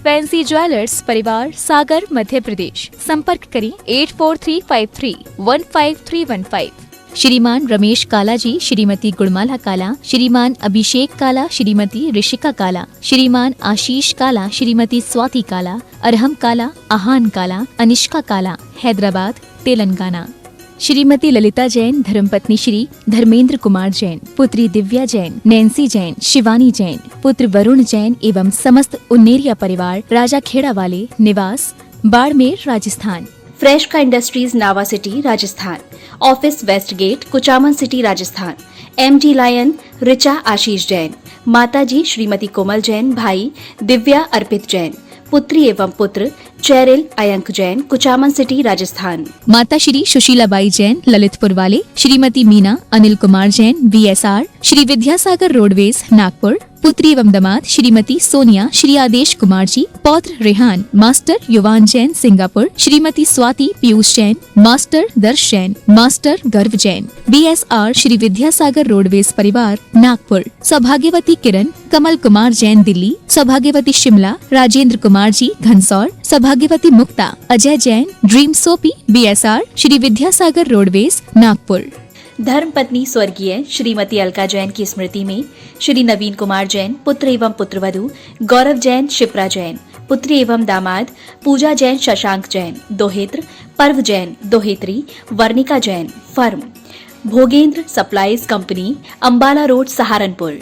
Fancy jewellers परिवार, सागर, मध्य प्रदेश। संपर्क करें 8435315315। श्रीमान रमेश काला जी, श्रीमती गुणमाला काला, श्रीमान अभिषेक काला, श्रीमती ऋषिका काला, श्रीमान आशीष काला, श्रीमती स्वाति काला, अरहम काला, आहान काला, अनिष्का काला, हैदराबाद, तेलंगाना। श्रीमती ललिता जैन, धर्मपत्नी श्री धर्मेंद्र कुमार जैन, पुत्री दिव्या जैन, नैन्सी जैन, शिवानी जैन, पुत्र वरुण जैन एवं समस्त उन्नेरिया परिवार, राजा खेड़ा वाले, निवास बाड़मेर, राजस्थान। फ्रेश का इंडस्ट्रीज, नावा city, Rajasthan. Office west gate, Kuchaman city, Rajasthan. MD lion, Richa Ashish Jain. माताजी श्रीमती कोमल जैन, भाई दिव्या अर्पित जैन, पुत्री एवं पुत्र चैरिल अयंक जैन, कुचामन सिटी, राजस्थान। माता श्री सुशीलाबाई जैन, ललितपुर वाले, श्रीमती मीना अनिल कुमार जैन, VSR, श्री विद्यासागर रोडवेज, नागपुर। पुत्री एवं दामाद श्रीमती सोनिया, श्री आदेश कुमार जी, पौत्र रेहान, मास्टर युवान जैन, सिंगापुर। श्रीमती स्वाति पीयूष जैन, मास्टर दर्श जैन, मास्टर गर्व जैन, VSR, श्री विद्यासागर रोडवेज परिवार, नागपुर। सौभाग्यवती किरण कमल कुमार जैन, दिल्ली। सौभाग्यवती शिमला राजेंद्र कुमार जी, घनसौर। सौभाग्यवती Mukta Ajay Jain, dream soapy, BSR, Shri Vidyasagar roadways, Nagpur. धर्मपत्नी स्वर्गीय श्रीमती अलका जैन की स्मृति में श्री नवीन कुमार जैन, पुत्र एवं पुत्रवधू गौरव जैन, शिप्रा जैन, पुत्री एवं दामाद पूजा जैन, शशांक जैन, दोहित्र पर्व जैन, दोहित्री Varnika Jain, firm Bhogendra supplies company, Ambala road, Saharanpur.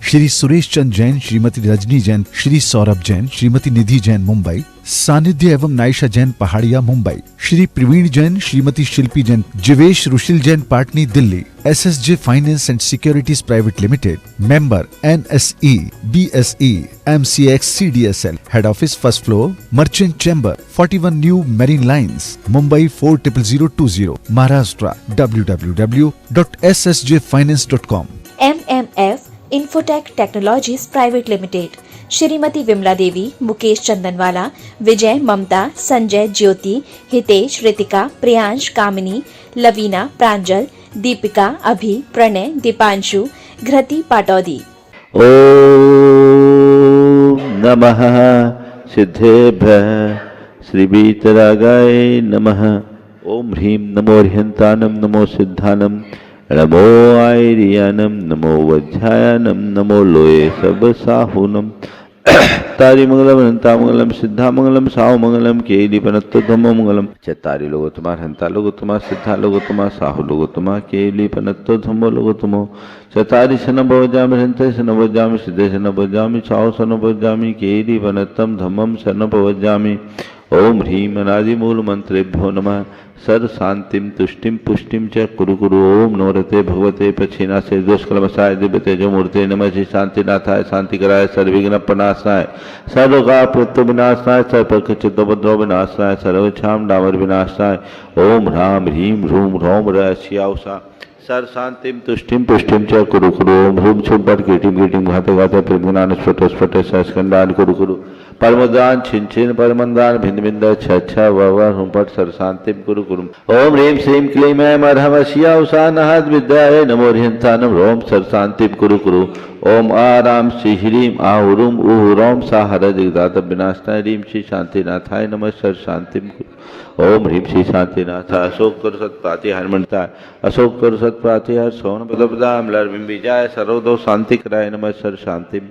Shri Suresh Chand Jain, Shrimati Rajni Jain, Shri Saurabh Jain, Shrimati Nidhi Jain, Mumbai. Sanidhya एवं Naysha Jain, Pahadia, Mumbai. Shri Praveen Jain, Shrimati Shilpi Jain, Jivesh Rushil Jain, Patni, Delhi. SSJ finance and securities private limited, member NSE, BSE, MCX, CDSL, head office first floor, merchant chamber, 41 new marine lines, Mumbai 400020, Maharashtra. www.ssjfinance.com। MMF infotech technologies private limited, Shrimati Vimla Devi, Mukesh Chandanwala, Vijay, Mamta, Sanjay, Jyoti, Hitesh, Ritika, Priyansh, Kamini, Lavina, Pranjal, Deepika, Abhi, Pranay, Deepanshu, घृति, Pataudi. ओम नमः सिद्धेभ्यः श्रीवीतरागाय नमः। ओम ह्रीं नमो ह्यंतानम, नमो सिद्धानम, नमो आयरियानम, नमो वज्रायानम, नमो लोये सब साहुनम। तारी मंगलम, हंता मंगलम, सिद्धा मंगलम, साहु मंगलम, केली पनत्तो धम्मो मंगलम। चतारी लोगोत्तमा, हंता लोगोत्तमा, सिद्धा लोगोत्तमा, साहु लोगोत्तमा, केली पनत्तो धम्मो लोगोत्तमो। चतारी शन भवजामि, हंते शन भवजामि, सिद्धे शन भवजामि, साहु शन भवजामि, केली पनत्तम धम्मम शन भवजामि। ओम ह्रीं अनादि मूल मंत्रेभ्यो नमः। सर शांतिम तुष्टिम पुष्टिम च कुरु कुरु। ओम नोरते भगवते पक्षिनाशे दुष्कलमसाय दिव्य तेजो मूर्ते नमः। श्री शांतिनाथाय, शांति कराय, सर्वविघ्न प्रणाशाय, सर्वगा प्रत्यो विनाशाय, सर्वपक्ष चित्तोपद्रव विनाशाय, सर्वक्षाम डामर विनाशाय। ओम ह्रां ह्रीं ह्रूं ह्रौं रस्याउषा सर शांतिम तुष्टिम पुष्टिम च कुरु कुरु। ओम ह्रूं छुम पट कीटिम कीटिम घाते घाते प्रज्ञान स्फुट स्फुट सहस्कंडान कुरु कुरु। परमदान छिन छिन परमदान भिन्न भिन्न छ व हुम पट सर शांतिम कुरु कुरु। ओम ह्रीं श्रीं क्लीं ऐं अर्हवश्या उषा नहद विद्याय नमो ह्यंतानम रोम सर शांतिम कुरु कुरु। ओम आराम श्री ह्रीं आहुरुम उहुरोम साहर दिग्दात विनाशनाय ह्रीं श्री शांतिनाथाय नमः सर शांतिम कुरु। ओम ह्रीं श्री शांतिनाथाय अशोक कर सत्पाति हनुमंताय, अशोक कर सत्पाति हर सोन पदपदाम लर्बिंबिजाय, सर्वदो शांति कराय नमः सर शांतिम।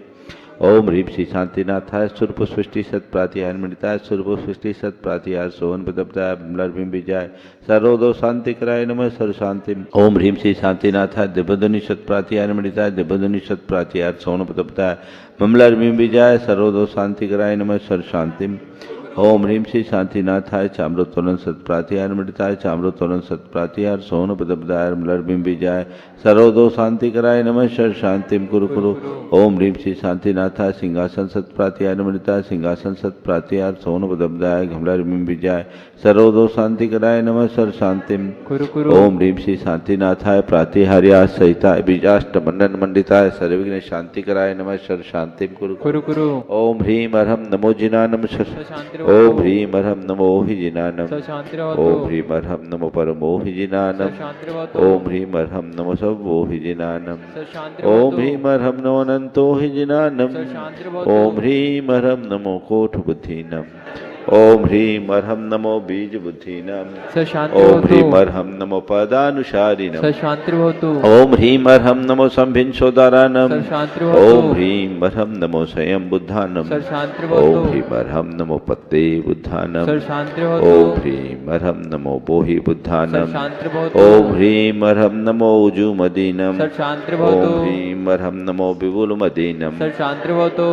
ओम ह्रीं श्री शांतिनाथाय सुरपुष्टि सत्प्राति हनुमंताय, सुरपुष्टि सत्प्राति हर सोन पदपदाय लर्बिंबिजाय, सर्वदो शांति कराय नमः सर शांतिम। ओम ह्रीं श्री शांतिनाथाय दिव्यध्वनि सत्प्राति हनुमंताय, दिव्यध्वनि सत्प्राति हर सोन पदपदाय ममलर्बिंबिजाय, सर्वदो शांति कराय नमः सर शांतिम। ओम ह्रीं श्री शांतिनाथाय चाम्रोत्तोलन सत्प्राति हनुमंताय, चाम्रोत्तोलन सत्प्राति हर सोन पदपदाय मलर्बिंबिजाय, सर्वदो शांति कराय नमः सर शांतिम कुरु कुरु। ओम ह्रीं श्री शांतिनाथाय सिंहासन सत्प्राति हनुमंताय, सिंहासन सत्प्राति हर सोन पदपदाय घमलर्बिंबिजाय, सर्वदो शांति कराय नमः सर शांतिम कुरु कुरु। ओम ह्रीं श्री शांतिनाथाय प्रातिहार्या सहिताय बीजाष्ट मंडन मंडिताय, सर्वविघ्न शांति कराय नमः सर शांतिम कुरु कुरु। ओम ह्रीं अर्हम नमो जिनानम सर ओम ह्रीमर्हं नमो हिजिनानम स शांतिर्भवतु ओम ह्रीमर्हं नमो परमो हिजिनानम स शांतिर्भवतु ओम ह्रीमर्हं नमो सर्वो हिजिनानम स ओम शांतिर्भवतु ह्रीमर्हं नमो अनंतो हिजिनानम स शांतिर्भवतु ओम ह्रीमर्हं नमो कोटबुद्धीनम ओम ह्रीमर्हं नमो बीज बुद्धीनम स ओम शांतिर्भवतु ह्रीमर्हं नमो पदानुसारिणम स शांतिर्भवतु ओम ह्रीमर्हं नमो संभिन्सोदारानम स शांतिर्भवतु ओम ह्रीमर्हं नमो स्वयं बुद्धानम स शांतिर्भवतु ओम ह्रीमर्हं नमो पत्ते बुद्धानम स शांतिर्भवतु ओम ह्रीमर्हं नमो बोहि स बुद्धानम शांतिर्भवतु ओम ह्रीमर्हं नमो उजुमदीनम स शांतिर्भवतु ओम ह्रीमर्हं नमो विपुलमदीनम स शांतिर्भवतु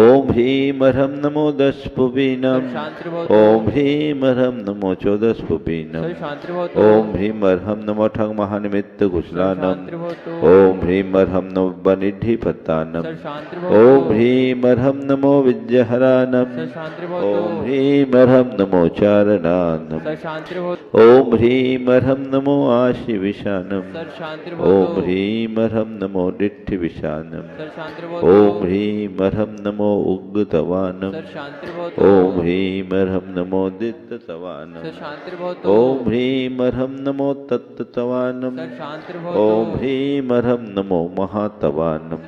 ओम ह्रीमर्हं नमो दशपुबीनम स शांतिर्भवतु ओम ह्रीमर्हं नमो चौदशपुबीनम स शांतिर्भवतु ओम ह्रीमर्हं नमो ठग महानिमित्त कुशलानम शांतिर्भवतु ओम ह्रीमर्हं नमो बनिधिपत्तानम स शांतिर्भवतु ओम ह्रीमर्हं नमो विद्यहरानम स शांतिर्भवतु ओम ह्रीमर्हं नमो चारणानम स शांतिर्भवतु ओम ह्रीमर्हं नमो आशिविशानम स ओम शांतिर्भवतु ह्रीमर्हं नमो डिट्ठिविशानम स शांतिर्भवतु ओम ह्रीमर्हं नमो उग्गतवानम स शांतिर्भवतु ओम ह्रीमर्हं नमो दित्ततवानम स शांतिर्भवतु ओम ह्रीमर्हं नमो तत्ततवानम स शांतिर्भवतु ओम ह्रीमर्हं नमो महातवानम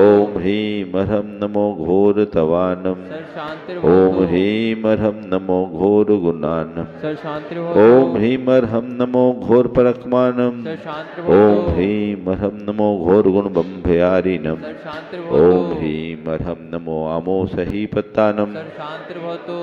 ओम ह्रीमर्हं नमो घोरतवानम स ओम शांतिर्भवतु ह्रीमर्हं नमो घोरगुणानम स शांतिर्भवतु ओम ह्रीमर्हं नमो घोरपरक्मानम स ओम शांतिर्भवतु ह्रीमर्हं नमो घोरगुणबम्भयारिणम स ओम शांतिर्भवतु ह्रीमर्हं नमो आमोसहीपत्तानम स शांतिर्भवतु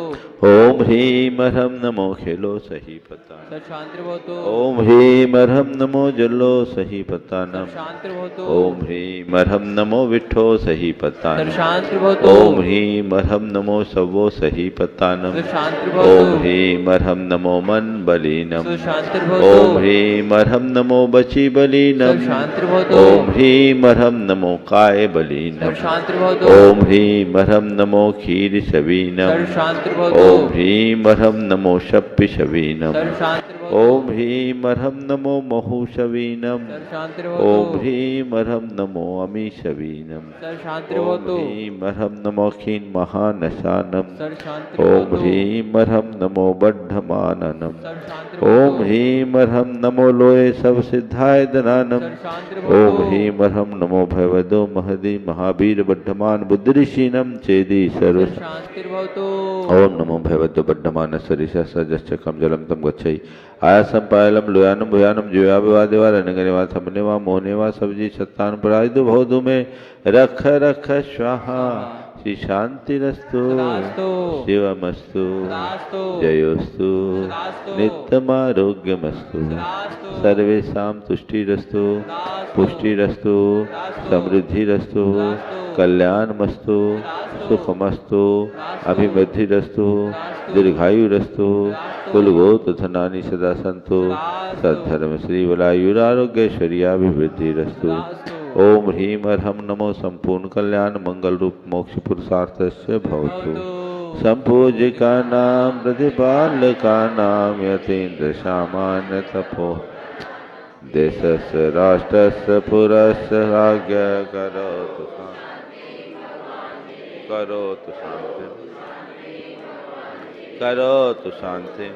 ओम ह्रीमर्हं नमो खेलोसहीपत्तानम स शांतिर्भवतु ओम ह्रीमर्हं नमो जल्लोसहीपत्तानम स शांतिर्भवतु ओम ह्रीमर्हं नमो विट्ठोसहीपत्तानम स शांतिर्भवतु ओम ह्रीमर्हं नमो सवोसहीपत्तानम स ओम शांतिर्भवतु ह्रीमर्हं नमो मनबलीनम स शांतिर्भवतु ओम ह्रीमर्हं नमो बचीबलीनम स शांतिर्भवतु ओम ह्रीमर्हं नमो स कायबलीनम शांतिर्भवतु ओम ह्रीमर्हं नमो क्षीरशवीनम स शांतिर्भवतु ओम ह्रीमर्हं नमो शप्पिशवीनम स शांतिर्भवतु ओम ह्रीमर्हं नमो महुशवीनम स ओम शांतिर्भवतु ह्रीमर्हं नमो अमीशवीनम स ओम शांतिर्भवतु ह्रीमर्हं नमो क्षीण महानशानम स ओम शांतिर्भवतु ह्रीमर्हं नमो बद्धमाननम स ओम शांतिर्भवतु ह्रीमर्हं नमो लोये सब सिद्धाय दनानम स ओम शांतिर्भवतु ह्रीमर्हं नमो भगवदो महदि महावीर बद्धमान बुद्धिऋषीणम चेदि सर्व स शांतिर्भवतु ओम नमो भगवतो बद्धमान सरिषा सजश्चकम जलम तम गच्छै आयासम पायलम लोयानम भयानम जुयाभिवादेवा रणगनेवा थमनेवा मोहनेवा सब्जी सत्तान परायदु भौदु में रख रख स्वाहा श्री शांतिरस्तु सदास्तु शिवमस्तु सदास्तु जयोस्तु सदास्तु नित्यमारोग्यमस्तु सदास्तु सर्वेषां तुष्टिरस्तु पुष्टिरस्तु समृद्धिरस्तु कल्याणमस्तु सुखमस्तु अभिवृद्धिरस्तु दीर्घायुरस्तु कुलगोत्र धनानि सदा सन्तु सद्धर्म श्री वलायुरारोग्यैश्वर्याभिवृद्धिरस्तु ओम ह्रीमर्हं नमो संपूर्ण कल्याण मंगल रूप मोक्ष पुरुषार्थस्य भवतु संपूज्य का नाम प्रतिपाल का नाम यतीन्द्र सामान्य तपो देशस्य राष्ट्रस्य पुरस्य राज्ञ करोतु शांति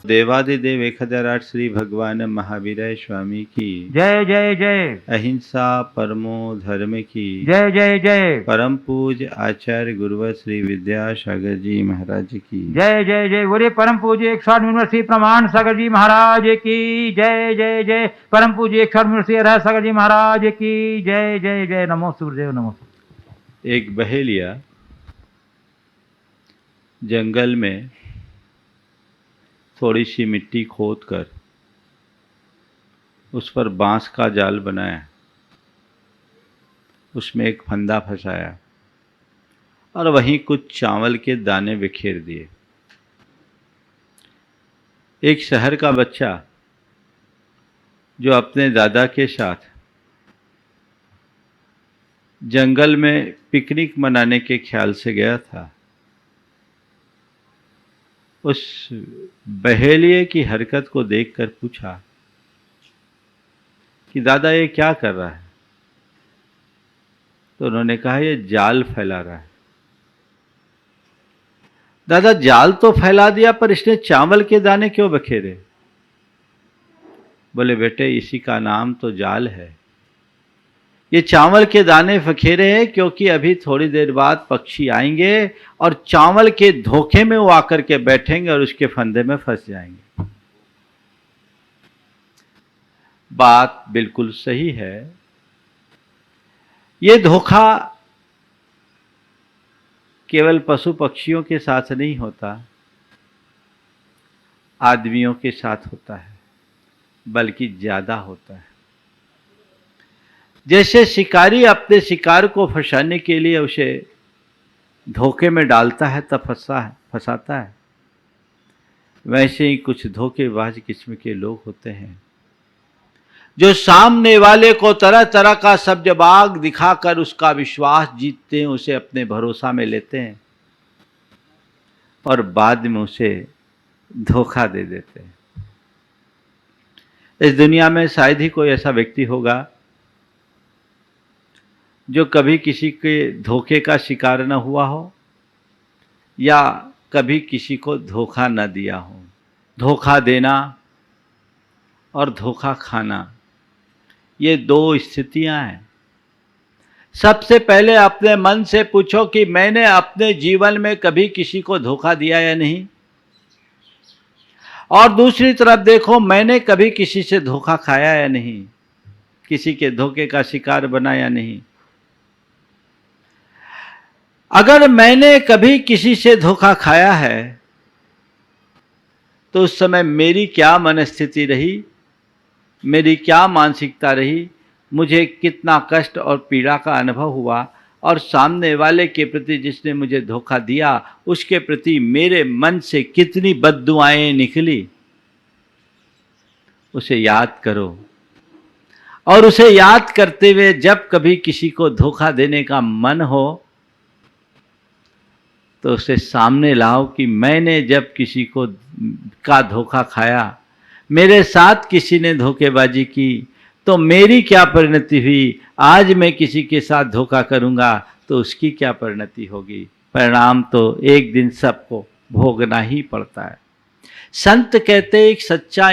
देवादिदेव 1008 श्री भगवान महावीर स्वामी की जय जय जय अहिंसा परमो धर्म की जय जय जय परम पूज्य आचार्य गुरुवर श्री विद्यासागर जी महाराज की जय जय जय बोले परम पूज्य 108 यूनिवर्सिटी प्रमाण सागर जी महाराज की जय जय जय परम पूज्य 108 यूनिवर्सिटी रह सागर जी महाराज की जय जय जय नमो सूर्यदेव नमो। एक बहेलिया जंगल में थोड़ी सी मिट्टी खोद कर उस पर बांस का जाल बनाया, उसमें एक फंदा फंसाया और वहीं कुछ चावल के दाने बिखेर दिए। एक शहर का बच्चा जो अपने दादा के साथ जंगल में पिकनिक मनाने के ख्याल से गया था, उस बहेलिये की हरकत को देखकर पूछा, कि दादा ये क्या कर रहा है? तो उन्होंने कहा ये जाल फैला रहा है। दादा जाल तो फैला दिया, पर इसने चावल के दाने क्यों बखेरे? बोले बेटे इसी का नाम तो जाल है। ये चावल के दाने बखेरे हैं क्योंकि अभी थोड़ी देर बाद पक्षी आएंगे और चावल के धोखे में वो आकर के बैठेंगे और उसके फंदे में फंस जाएंगे। बात बिल्कुल सही है। ये धोखा केवल पशु पक्षियों के साथ नहीं होता, आदमियों के साथ होता है, बल्कि ज्यादा होता है। जैसे शिकारी अपने शिकार को फंसाने के लिए उसे धोखे में डालता है तब फंसाता है, वैसे ही कुछ धोखेबाज किस्म के लोग होते हैं जो सामने वाले को तरह तरह का सब्जबाग दिखाकर उसका विश्वास जीतते हैं, उसे अपने भरोसा में लेते हैं और बाद में उसे धोखा दे देते हैं। इस दुनिया में शायद ही कोई ऐसा व्यक्ति होगा जो कभी किसी के धोखे का शिकार न हुआ हो या कभी किसी को धोखा न दिया हो। धोखा देना और धोखा खाना, ये दो स्थितियां हैं। सबसे पहले अपने मन से पूछो कि मैंने अपने जीवन में कभी किसी को धोखा दिया या नहीं, और दूसरी तरफ देखो मैंने कभी किसी से धोखा खाया या नहीं, किसी के धोखे का शिकार बना या नहीं। अगर मैंने कभी किसी से धोखा खाया है तो उस समय मेरी क्या मनस्थिति रही, मेरी क्या मानसिकता रही, मुझे कितना कष्ट और पीड़ा का अनुभव हुआ, और सामने वाले के प्रति जिसने मुझे धोखा दिया उसके प्रति मेरे मन से कितनी बद्दुआएं निकली, उसे याद करो। और उसे याद करते हुए जब कभी किसी को धोखा देने का मन हो तो उसे सामने लाओ कि मैंने जब किसी को का धोखा खाया, मेरे साथ किसी ने धोखेबाजी की तो मेरी क्या परिणति हुई, आज मैं किसी के साथ धोखा करूंगा तो उसकी क्या परिणति होगी। परिणाम तो एक दिन सबको भोगना ही पड़ता है। संत कहते एक सच्चा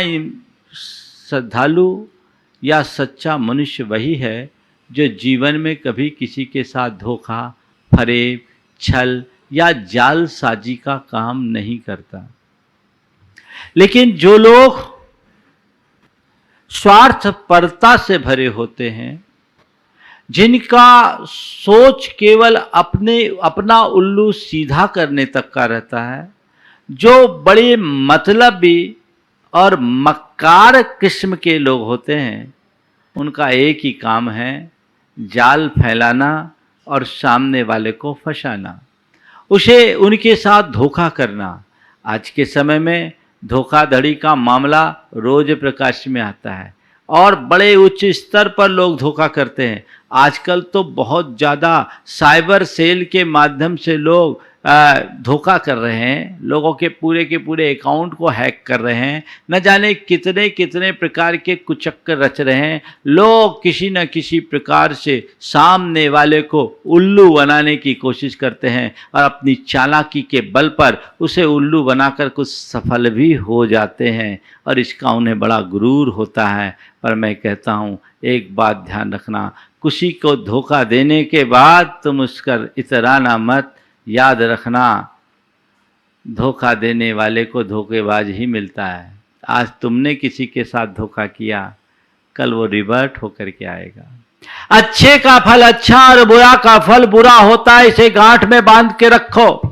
श्रद्धालु या सच्चा मनुष्य वही है जो जीवन में कभी किसी के साथ धोखा, फरेब, छल या जालसाजी का काम नहीं करता। लेकिन जो लोग स्वार्थपरता से भरे होते हैं, जिनका सोच केवल अपना उल्लू सीधा करने तक का रहता है, जो बड़े मतलबी और मक्कार किस्म के लोग होते हैं, उनका एक ही काम है जाल फैलाना और सामने वाले को फंसाना, उसे उनके साथ धोखा करना। आज के समय में धोखाधड़ी का मामला रोज प्रकाश में आता है और बड़े उच्च स्तर पर लोग धोखा करते हैं। आजकल तो बहुत ज़्यादा साइबर सेल के माध्यम से लोग धोखा कर रहे हैं, लोगों के पूरे अकाउंट को हैक कर रहे हैं, न जाने कितने कितने प्रकार के कुचक्कर रच रहे हैं। लोग किसी न किसी प्रकार से सामने वाले को उल्लू बनाने की कोशिश करते हैं और अपनी चालाकी के बल पर उसे उल्लू बनाकर कुछ सफल भी हो जाते हैं और इसका उन्हें बड़ा गुरूर होता है। पर मैं कहता हूँ एक बात ध्यान रखना, किसी को धोखा देने के बाद तुम उसका इतराना मत। याद रखना धोखा देने वाले को धोखेबाज ही मिलता है। आज तुमने किसी के साथ धोखा किया, कल वो रिवर्ट होकर के आएगा। अच्छे का फल अच्छा और बुरा का फल बुरा होता है, इसे गांठ में बांध के रखो।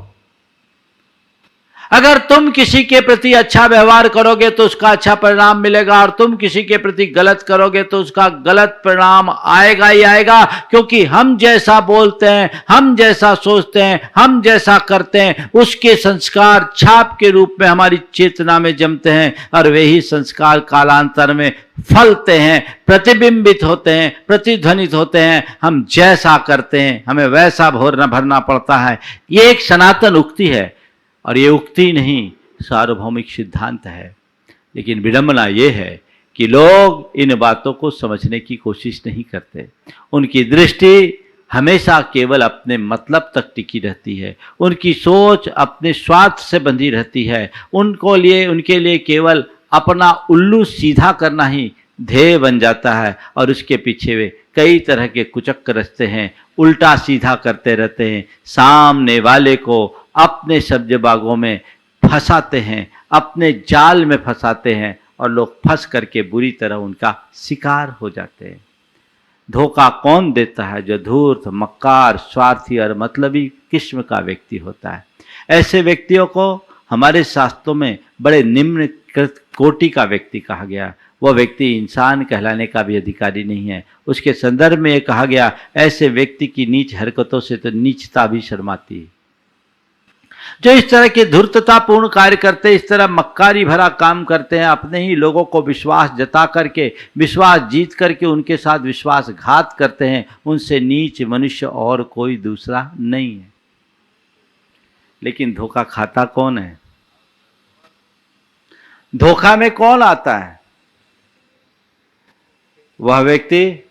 अगर तुम किसी के प्रति अच्छा व्यवहार करोगे तो उसका अच्छा परिणाम मिलेगा, और तुम किसी के प्रति गलत करोगे तो उसका गलत परिणाम आएगा ही आएगा। क्योंकि हम जैसा बोलते हैं, हम जैसा सोचते हैं, हम जैसा करते हैं, उसके संस्कार छाप के रूप में हमारी चेतना में जमते हैं और वही संस्कार कालांतर में फलते हैं, प्रतिबिंबित होते हैं, प्रतिध्वनित होते हैं। हम जैसा करते हैं हमें वैसा भरना पड़ता है। ये एक सनातन उक्ति है और ये उक्ति नहीं, सार्वभौमिक सिद्धांत है। लेकिन विडंबना ये है कि लोग इन बातों को समझने की कोशिश नहीं करते। उनकी दृष्टि हमेशा केवल अपने मतलब तक टिकी रहती है, उनकी सोच अपने स्वार्थ से बंधी रहती है। उनके लिए केवल अपना उल्लू सीधा करना ही ध्येय बन जाता है और उसके पीछे वे कई तरह के कुचक्र रचते हैं, उल्टा सीधा करते रहते हैं, सामने वाले को अपने सब्ज़बागों में फंसाते हैं, अपने जाल में फंसाते हैं और लोग फंस करके बुरी तरह उनका शिकार हो जाते हैं। धोखा कौन देता है? जो धूर्त, मक्कार, स्वार्थी और मतलबी किस्म का व्यक्ति होता है। ऐसे व्यक्तियों को हमारे शास्त्रों में बड़े निम्न कोटि का व्यक्ति कहा गया। वह व्यक्ति इंसान कहलाने का भी अधिकारी नहीं है। उसके संदर्भ में यह कहा गया, ऐसे व्यक्ति की नीच हरकतों से तो नीचता भी शर्माती है। जो इस तरह के धूर्ततापूर्ण कार्य करते हैं, इस तरह मक्कारी भरा काम करते हैं, अपने ही लोगों को विश्वास जता करके, विश्वास जीत करके उनके साथ विश्वासघात करते हैं, उनसे नीच मनुष्य और कोई दूसरा नहीं है। लेकिन धोखा खाता कौन है? धोखा में कौन आता है? वह व्यक्ति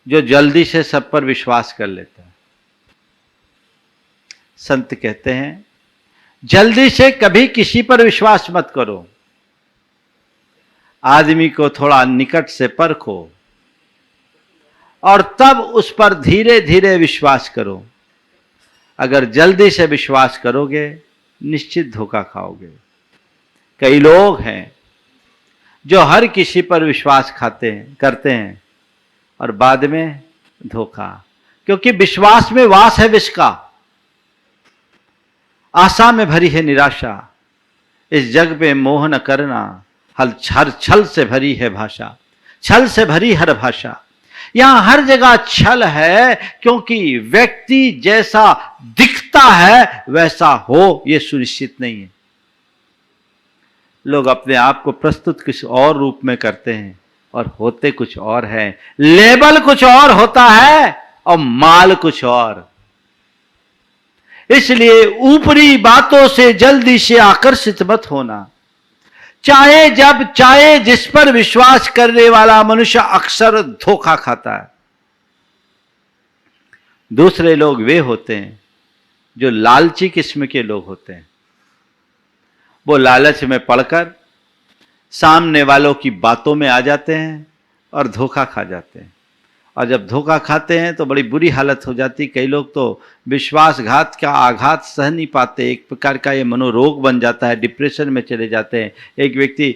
जो जल्दी से सब पर विश्वास कर लेता है। संत कहते हैं, जल्दी से कभी किसी पर विश्वास मत करो। आदमी को थोड़ा निकट से परखो और तब उस पर धीरे धीरे विश्वास करो। अगर जल्दी से विश्वास करोगे, निश्चित धोखा खाओगे। कई लोग हैं जो हर किसी पर विश्वास करते हैं और बाद में धोखा, क्योंकि विश्वास में वास है विष का। आशा में भरी है निराशा, इस जग में मोह न करना, हर छल से भरी है भाषा, छल से भरी हर भाषा। यहां हर जगह छल है, क्योंकि व्यक्ति जैसा दिखता है वैसा हो यह सुनिश्चित नहीं है। लोग अपने आप को प्रस्तुत किसी और रूप में करते हैं और होते कुछ और है। लेबल कुछ और होता है और माल कुछ और। इसलिए ऊपरी बातों से जल्दी से आकर्षित मत होना। चाहे जब चाहे जिस पर विश्वास करने वाला मनुष्य अक्सर धोखा खाता है। दूसरे लोग वे होते हैं जो लालची किस्म के लोग होते हैं। वो लालच में पड़कर सामने वालों की बातों में आ जाते हैं और धोखा खा जाते हैं। और जब धोखा खाते हैं तो बड़ी बुरी हालत हो जाती। कई लोग तो विश्वासघात का आघात सह नहीं पाते, एक प्रकार का ये मनोरोग बन जाता है, डिप्रेशन में चले जाते हैं। एक व्यक्ति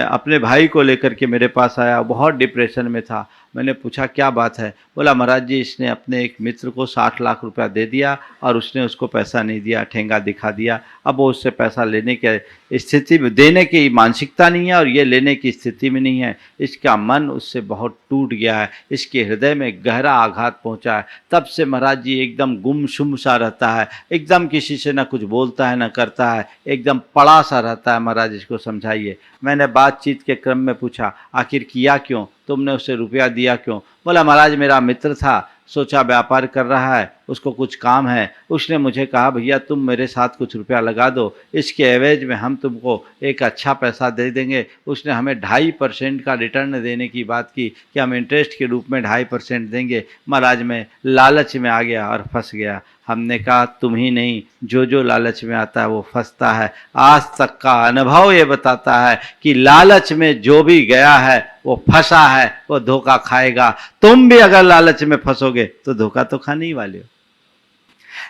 अपने भाई को लेकर के मेरे पास आया, बहुत डिप्रेशन में था। मैंने पूछा क्या बात है? बोला महाराज जी, इसने अपने एक मित्र को 60 लाख रुपया दे दिया और उसने उसको पैसा नहीं दिया, ठेंगा दिखा दिया। अब वो उससे पैसा लेने के स्थिति में, देने की मानसिकता नहीं है और ये लेने की स्थिति में नहीं है। इसका मन उससे बहुत टूट गया है, इसके हृदय में गहरा आघात पहुंचा है। तब से महाराज जी एकदम गुमसुम सा रहता है, एकदम किसी से ना कुछ बोलता है ना करता है, एकदम पड़ा सा रहता है। महाराज इसको समझाइए। मैंने बातचीत के क्रम में पूछा, आखिर किया क्यों? तुमने उसे रुपया दिया क्यों? बोला महाराज मेरा मित्र था, सोचा व्यापार कर रहा है, उसको कुछ काम है, उसने मुझे कहा भैया तुम मेरे साथ कुछ रुपया लगा दो, इसके एवज में हम तुमको एक अच्छा पैसा दे देंगे। उसने हमें 2.5% का रिटर्न देने की बात की कि हम इंटरेस्ट के रूप में 2.5% देंगे। महाराज मैं लालच में आ गया और फंस गया। हमने कहा तुम ही नहीं, जो लालच में आता है वो फंसता है। आज तक का अनुभव ये बताता है कि लालच में जो भी गया है वो फंसा है, वो धोखा खाएगा। तुम भी अगर लालच में फंसोगे तो धोखा तो खाने ही वाले हो।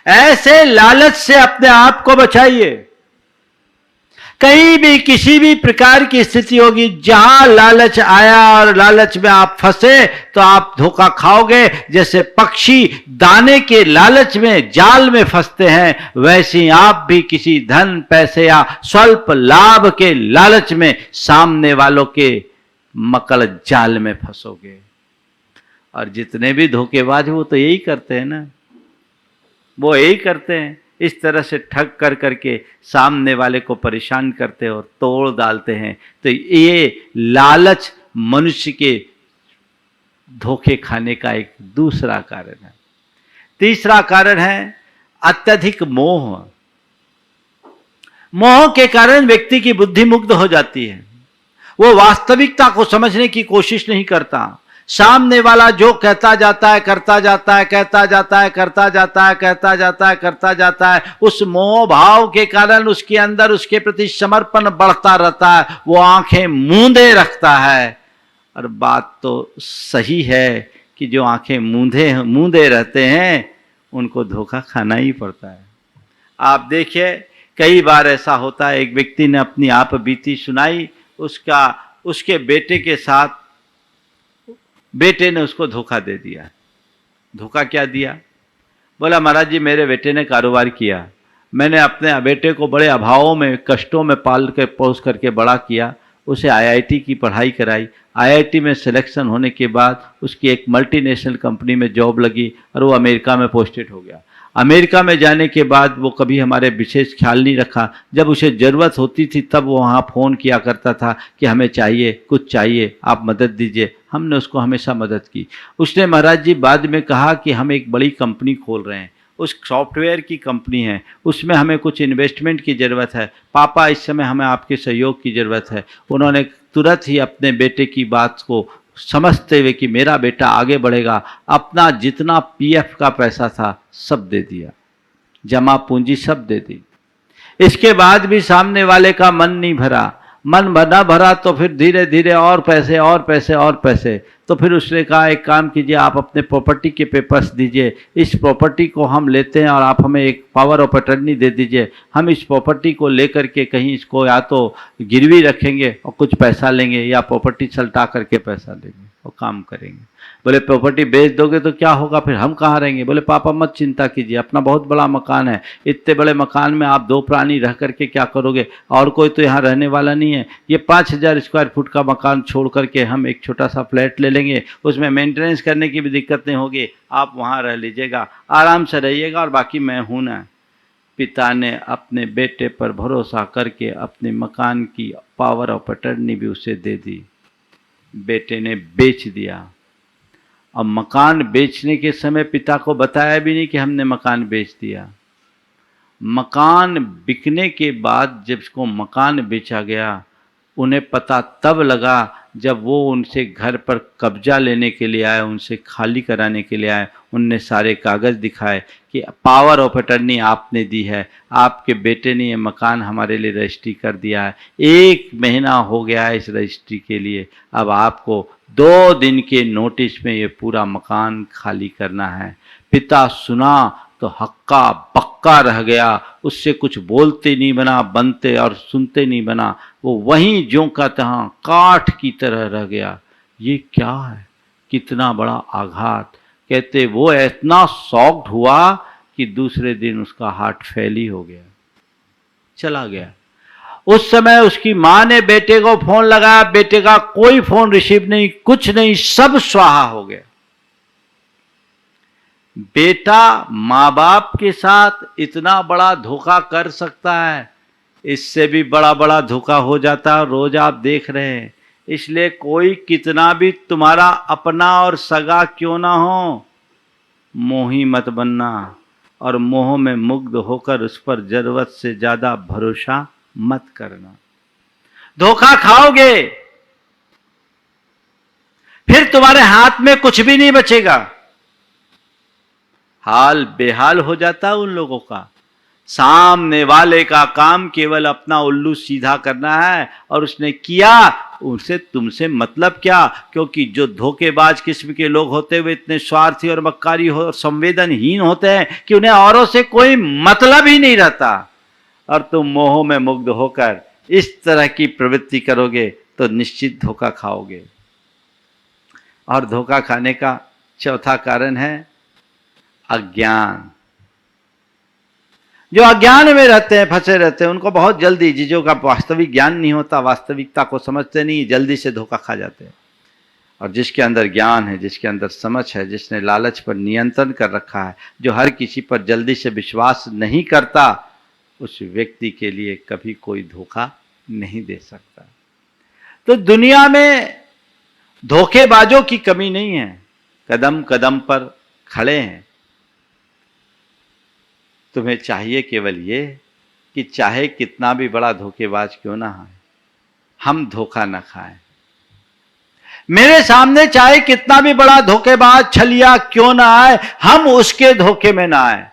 ऐसे लालच से अपने आप को बचाइए। कहीं भी किसी भी प्रकार की स्थिति होगी, जहां लालच आया और लालच में आप फंसे तो आप धोखा खाओगे। जैसे पक्षी दाने के लालच में जाल में फंसते हैं, वैसे ही आप भी किसी धन पैसे या स्वल्प लाभ के लालच में सामने वालों के मकड़ जाल में फंसोगे। और जितने भी धोखेबाज वो तो यही करते हैं ना, वो यही करते हैं। इस तरह से ठग कर करके सामने वाले को परेशान करते हैं और तोड़ डालते हैं। तो ये लालच मनुष्य के धोखे खाने का एक दूसरा कारण है। तीसरा कारण है अत्यधिक मोह। मोह के कारण व्यक्ति की बुद्धि मुग्ध हो जाती है। वो वास्तविकता को समझने की कोशिश नहीं करता। सामने वाला जो कहता जाता है, करता जाता है, कहता जाता है, करता जाता है, कहता जाता है, करता जाता है, उस मोह भाव के कारण उसके अंदर उसके प्रति समर्पण बढ़ता रहता है। वो आंखें मूंदे रखता है। और बात तो सही है कि जो आंखें मूंदे रहते हैं उनको धोखा खाना ही पड़ता है। आप देखिए, कई बार ऐसा होता है, एक व्यक्ति ने अपनी आप बीती सुनाई, उसके बेटे के साथ बेटे ने उसको धोखा दे दिया। धोखा क्या दिया? बोला महाराज जी मेरे बेटे ने कारोबार किया, मैंने अपने बेटे को बड़े अभावों में कष्टों में पाल के पोस करके बड़ा किया, उसे आईआईटी की पढ़ाई कराई, आईआईटी में सिलेक्शन होने के बाद उसकी एक मल्टीनेशनल कंपनी में जॉब लगी और वो अमेरिका में पोस्टेड हो गया। अमेरिका में जाने के बाद वो कभी हमारे विशेष ख्याल नहीं रखा। जब उसे ज़रूरत होती थी तब वो वहाँ फ़ोन किया करता था कि हमें चाहिए, कुछ चाहिए, आप मदद दीजिए। हमने उसको हमेशा मदद की। उसने महाराज जी बाद में कहा कि हम एक बड़ी कंपनी खोल रहे हैं, उस सॉफ्टवेयर की कंपनी है, उसमें हमें कुछ इन्वेस्टमेंट की ज़रूरत है, पापा इस समय हमें आपके सहयोग की ज़रूरत है। उन्होंने तुरंत ही अपने बेटे की बात को समझते हुए कि मेरा बेटा आगे बढ़ेगा, अपना जितना पीएफ का पैसा था सब दे दिया, जमा पूंजी सब दे दी। इसके बाद भी सामने वाले का मन नहीं भरा। मन न भरा तो फिर धीरे धीरे और पैसे और पैसे और पैसे। तो फिर उसने कहा एक काम कीजिए, आप अपने प्रॉपर्टी के पेपर्स दीजिए, इस प्रॉपर्टी को हम लेते हैं और आप हमें एक पावर ऑफ अटर्नी दे दीजिए। हम इस प्रॉपर्टी को लेकर के कहीं इसको या तो गिरवी रखेंगे और कुछ पैसा लेंगे या प्रॉपर्टी सल्टा करके पैसा लेंगे और काम करेंगे। बोले प्रॉपर्टी बेच दोगे तो क्या होगा, फिर हम कहाँ रहेंगे? बोले पापा मत चिंता कीजिए, अपना बहुत बड़ा मकान है, इतने बड़े मकान में आप 2 प्राणी रह करके क्या करोगे, और कोई तो यहाँ रहने वाला नहीं है। ये 5000 स्क्वायर फुट का मकान छोड़ करके हम एक छोटा सा फ्लैट ले लेंगे, उसमें मेंटेनेंस करने की भी दिक्कत नहीं होगी, आप वहाँ रह लीजिएगा, आराम से रहिएगा, और बाकी मैं हूँ ना। पिता ने अपने बेटे पर भरोसा करके अपने मकान की पावर ऑफ अटर्नी भी उसे दे दी। बेटे ने बेच दिया। अब मकान बेचने के समय पिता को बताया भी नहीं कि हमने मकान बेच दिया। मकान बिकने के बाद जब उसको मकान बेचा गया, उन्हें पता तब लगा जब वो उनसे घर पर कब्जा लेने के लिए आए, उनसे खाली कराने के लिए आए। उनने सारे कागज़ दिखाए कि पावर ऑफ अटर्नी आपने दी है, आपके बेटे ने ये मकान हमारे लिए रजिस्ट्री कर दिया है, 1 महीना हो गया है इस रजिस्ट्री के लिए, अब आपको 2 दिन के नोटिस में ये पूरा मकान खाली करना है। पिता सुना तो हक्का बक्का रह गया, उससे कुछ बोलते नहीं बना, बनते और सुनते नहीं बना, वो वहीं ज्यों का त्यों काठ की तरह रह गया। ये क्या है, कितना बड़ा आघात। कहते वो इतना शॉक्ड हुआ कि दूसरे दिन उसका हार्ट फेल ही हो गया, चला गया। उस समय उसकी माँ ने बेटे को फोन लगाया, बेटे का कोई फोन रिसीव नहीं, कुछ नहीं, सब स्वाहा हो गया। बेटा माँ बाप के साथ इतना बड़ा धोखा कर सकता है, इससे भी बड़ा बड़ा धोखा हो जाता है, रोज आप देख रहे हैं। इसलिए कोई कितना भी तुम्हारा अपना और सगा क्यों ना हो, मोही मत बनना और मोह में मुग्ध होकर उस पर जरूरत से ज्यादा भरोसा मत करना। धोखा खाओगे फिर तुम्हारे हाथ में कुछ भी नहीं बचेगा। हाल बेहाल हो जाता है उन लोगों का। सामने वाले का काम केवल अपना उल्लू सीधा करना है, और उसने किया, उनसे तुमसे मतलब क्या? क्योंकि जो धोखेबाज किस्म के लोग होते हुए इतने स्वार्थी और मक्कारी और संवेदनहीन होते हैं कि उन्हें औरों से कोई मतलब ही नहीं रहता, और तुम मोह में मुग्ध होकर इस तरह की प्रवृत्ति करोगे तो निश्चित धोखा खाओगे। और धोखा खाने का चौथा कारण है अज्ञान। जो अज्ञान में रहते हैं, फंसे रहते हैं, उनको बहुत जल्दी चीजों का वास्तविक ज्ञान नहीं होता, वास्तविकता को समझते नहीं, जल्दी से धोखा खा जाते हैं। और जिसके अंदर ज्ञान है, जिसके अंदर समझ है, जिसने लालच पर नियंत्रण कर रखा है, जो हर किसी पर जल्दी से विश्वास नहीं करता, उस व्यक्ति के लिए कभी कोई धोखा नहीं दे सकता। तो दुनिया में धोखेबाजों की कमी नहीं है, कदम कदम पर खड़े हैं। तुम्हें चाहिए केवल ये कि चाहे कितना भी बड़ा धोखेबाज क्यों ना है, हम धोखा न खाएं। मेरे सामने चाहे कितना भी बड़ा धोखेबाज छलिया क्यों ना आए, हम उसके धोखे में ना आए।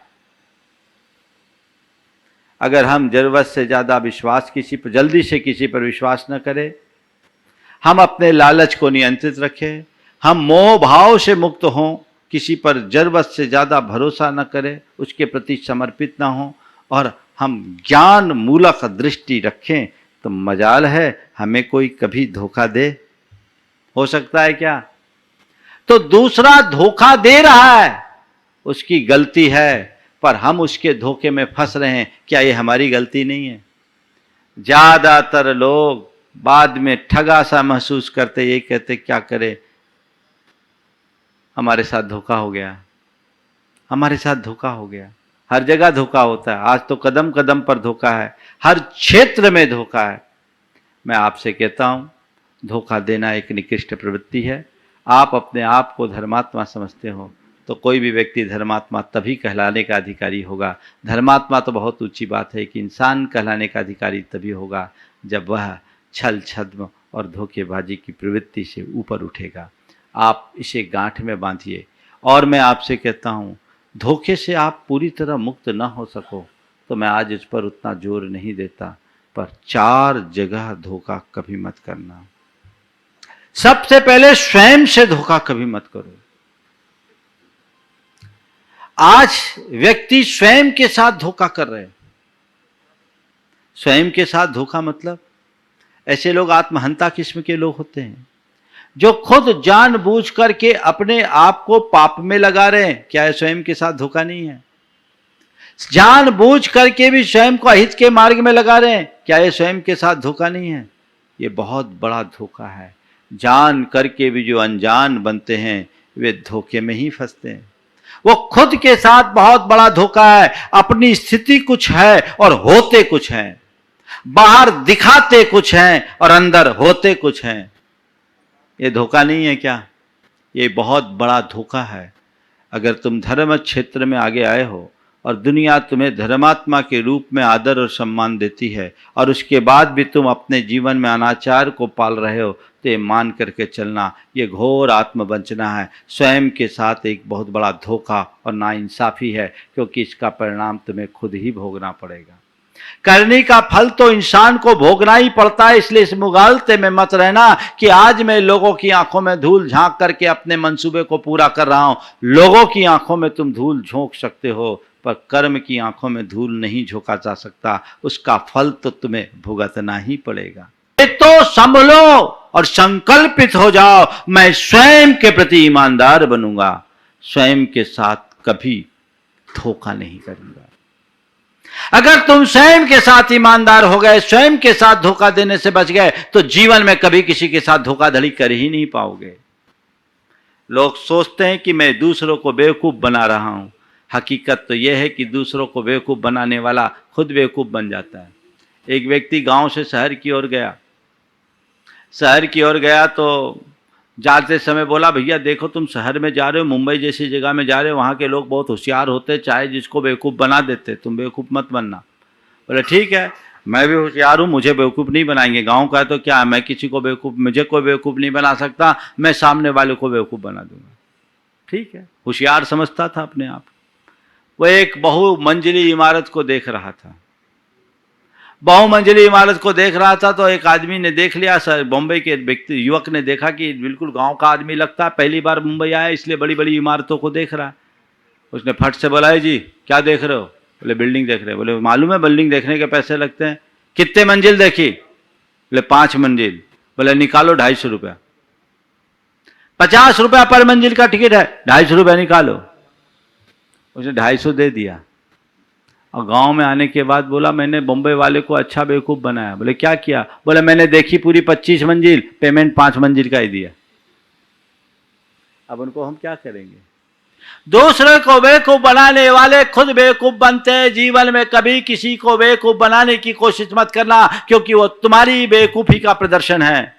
अगर हम जरूरत से ज्यादा विश्वास जल्दी से किसी पर विश्वास न करें, हम अपने लालच को नियंत्रित रखें, हम मोह भाव से मुक्त हों, किसी पर जरूरत से ज्यादा भरोसा न करें, उसके प्रति समर्पित न हों, और हम ज्ञान मूलक दृष्टि रखें, तो मजाल है हमें कोई कभी धोखा दे। हो सकता है क्या? तो दूसरा धोखा दे रहा है, उसकी गलती है, पर हम उसके धोखे में फंस रहे हैं। क्या ये हमारी गलती नहीं है? ज्यादातर लोग बाद में ठगा सा महसूस करते, ये कहते क्या करे, हमारे साथ धोखा हो गया, हमारे साथ धोखा हो गया। हर जगह धोखा होता है, आज तो कदम कदम पर धोखा है, हर क्षेत्र में धोखा है। मैं आपसे कहता हूं, धोखा देना एक निकृष्ट प्रवृत्ति है। आप अपने आप को धर्मात्मा समझते हो तो कोई भी व्यक्ति धर्मात्मा तभी कहलाने का अधिकारी होगा। धर्मात्मा तो बहुत ऊंची बात है कि इंसान कहलाने का अधिकारी तभी होगा जब वह छल छद्म और धोखेबाजी की प्रवृत्ति से ऊपर उठेगा। आप इसे गांठ में बांधिए। और मैं आपसे कहता हूँ, धोखे से आप पूरी तरह मुक्त ना हो सको तो मैं आज इस पर उतना जोर नहीं देता, पर 4 जगह धोखा कभी मत करना। सबसे पहले स्वयं से धोखा कभी मत करो। आज व्यक्ति स्वयं के साथ धोखा कर रहे हैं। स्वयं के साथ धोखा मतलब ऐसे लोग आत्महंता किस्म के लोग होते हैं जो खुद जानबूझ करके अपने आप को पाप में लगा रहे हैं। क्या है स्वयं के साथ धोखा नहीं है? जानबूझ करके भी स्वयं को अहित के मार्ग में लगा रहे हैं। क्या ये स्वयं के साथ धोखा नहीं है? ये बहुत बड़ा धोखा है। जान करके भी जो अनजान बनते हैं वे धोखे में ही फंसते हैं। वो खुद के साथ बहुत बड़ा धोखा है। अपनी स्थिति कुछ है और होते कुछ हैं। बाहर दिखाते कुछ हैं और अंदर होते कुछ हैं। ये धोखा नहीं है क्या? ये बहुत बड़ा धोखा है। अगर तुम धर्म क्षेत्र में आगे आए हो और दुनिया तुम्हें धर्मात्मा के रूप में आदर और सम्मान देती है और उसके बाद भी तुम अपने जीवन में अनाचार को पाल रहे हो, तो ये मान करके चलना, ये घोर आत्मवंचना है। स्वयं के साथ एक बहुत बड़ा धोखा और नाइंसाफी है, क्योंकि इसका परिणाम तुम्हें खुद ही भोगना पड़ेगा। करने का फल तो इंसान को भोगना ही पड़ता है। इसलिए इस मुगालते में मत रहना कि आज मैं लोगों की आंखों में धूल झांक करके अपने मंसूबे को पूरा कर रहा हूं। लोगों की आंखों में तुम धूल झोंक सकते हो, पर कर्म की आंखों में धूल नहीं झोंका जा सकता। उसका फल तो तुम्हें भुगतना ही पड़ेगा। ये तो संभलो और संकल्पित हो जाओ, मैं स्वयं के प्रति ईमानदार बनूंगा, स्वयं के साथ कभी धोखा नहीं करूंगा। अगर तुम स्वयं के साथ ईमानदार हो गए, स्वयं के साथ धोखा देने से बच गए, तो जीवन में कभी किसी के साथ धोखाधड़ी कर ही नहीं पाओगे। लोग सोचते हैं कि मैं दूसरों को बेवकूफ बना रहा हूं। हकीकत तो यह है कि दूसरों को बेवकूफ बनाने वाला खुद बेवकूफ बन जाता है। एक व्यक्ति गांव से शहर की ओर गया। शहर की ओर गया तो जाते समय बोला, भैया देखो तुम शहर में जा रहे हो, मुंबई जैसी जगह में जा रहे हो, वहाँ के लोग बहुत होशियार होते, चाहे जिसको बेवकूफ़ बना देते, तुम बेवकूफ़ मत बनना। बोले ठीक है, मैं भी होशियार हूँ, मुझे बेवकूफ़ नहीं बनाएंगे। गांव का है तो क्या है, मैं किसी को बेवकूफ़, मुझे कोई बेवकूफ़ नहीं बना सकता, मैं सामने वाले को बेवकूफ़ बना दूंगा। ठीक है, होशियार समझता था अपने आप। वह एक बहुमंजिली इमारत को देख रहा था। बहुमंजिली इमारत को देख रहा था तो एक आदमी ने देख लिया, सर बॉम्बे के व्यक्ति युवक ने देखा कि बिल्कुल गांव का आदमी लगता है, पहली बार मुंबई आया इसलिए बड़ी बड़ी इमारतों को देख रहा है। उसने फट से बोला, जी क्या देख रहे हो? बोले बिल्डिंग देख रहे हैं। बोले मालूम है बिल्डिंग देखने के पैसे लगते हैं? कितने मंजिल देखी? बोले 5 मंजिल। बोले निकालो 250 रुपया। 50 रुपया पर मंजिल का टिकट है, 250 रुपया निकालो। उसने 250 दे दिया और गांव में आने के बाद बोला, मैंने बॉम्बे वाले को अच्छा बेवकूफ़ बनाया। बोले क्या किया? बोले मैंने देखी पूरी 25 मंजिल, पेमेंट 5 मंजिल का ही दिया। अब उनको हम क्या करेंगे? दूसरे को बेवकूफ़ बनाने वाले खुद बेवकूफ़ बनते हैं। जीवन में कभी किसी को बेवकूफ़ बनाने की कोशिश मत करना, क्योंकि वो तुम्हारी बेवकूफ़ी का प्रदर्शन है।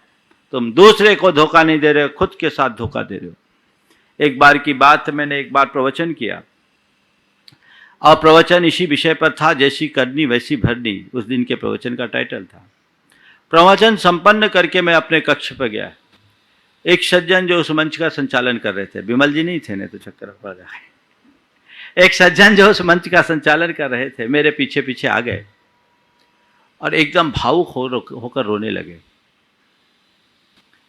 तुम दूसरे को धोखा नहीं दे रहे हो, खुद के साथ धोखा दे रहे हो। एक बार की बात, मैंने एक बार प्रवचन किया और प्रवचन इसी विषय पर था, जैसी करनी वैसी भरनी, उस दिन के प्रवचन का टाइटल था। प्रवचन संपन्न करके मैं अपने कक्ष पर गया। एक सज्जन जो उस मंच का संचालन कर रहे थे, विमल जी नहीं थे, नहीं तो चक्कर पड़ जाए। एक सज्जन जो उस मंच का संचालन कर रहे थे मेरे पीछे पीछे आ गए और एकदम भावुक होकर रोने लगे।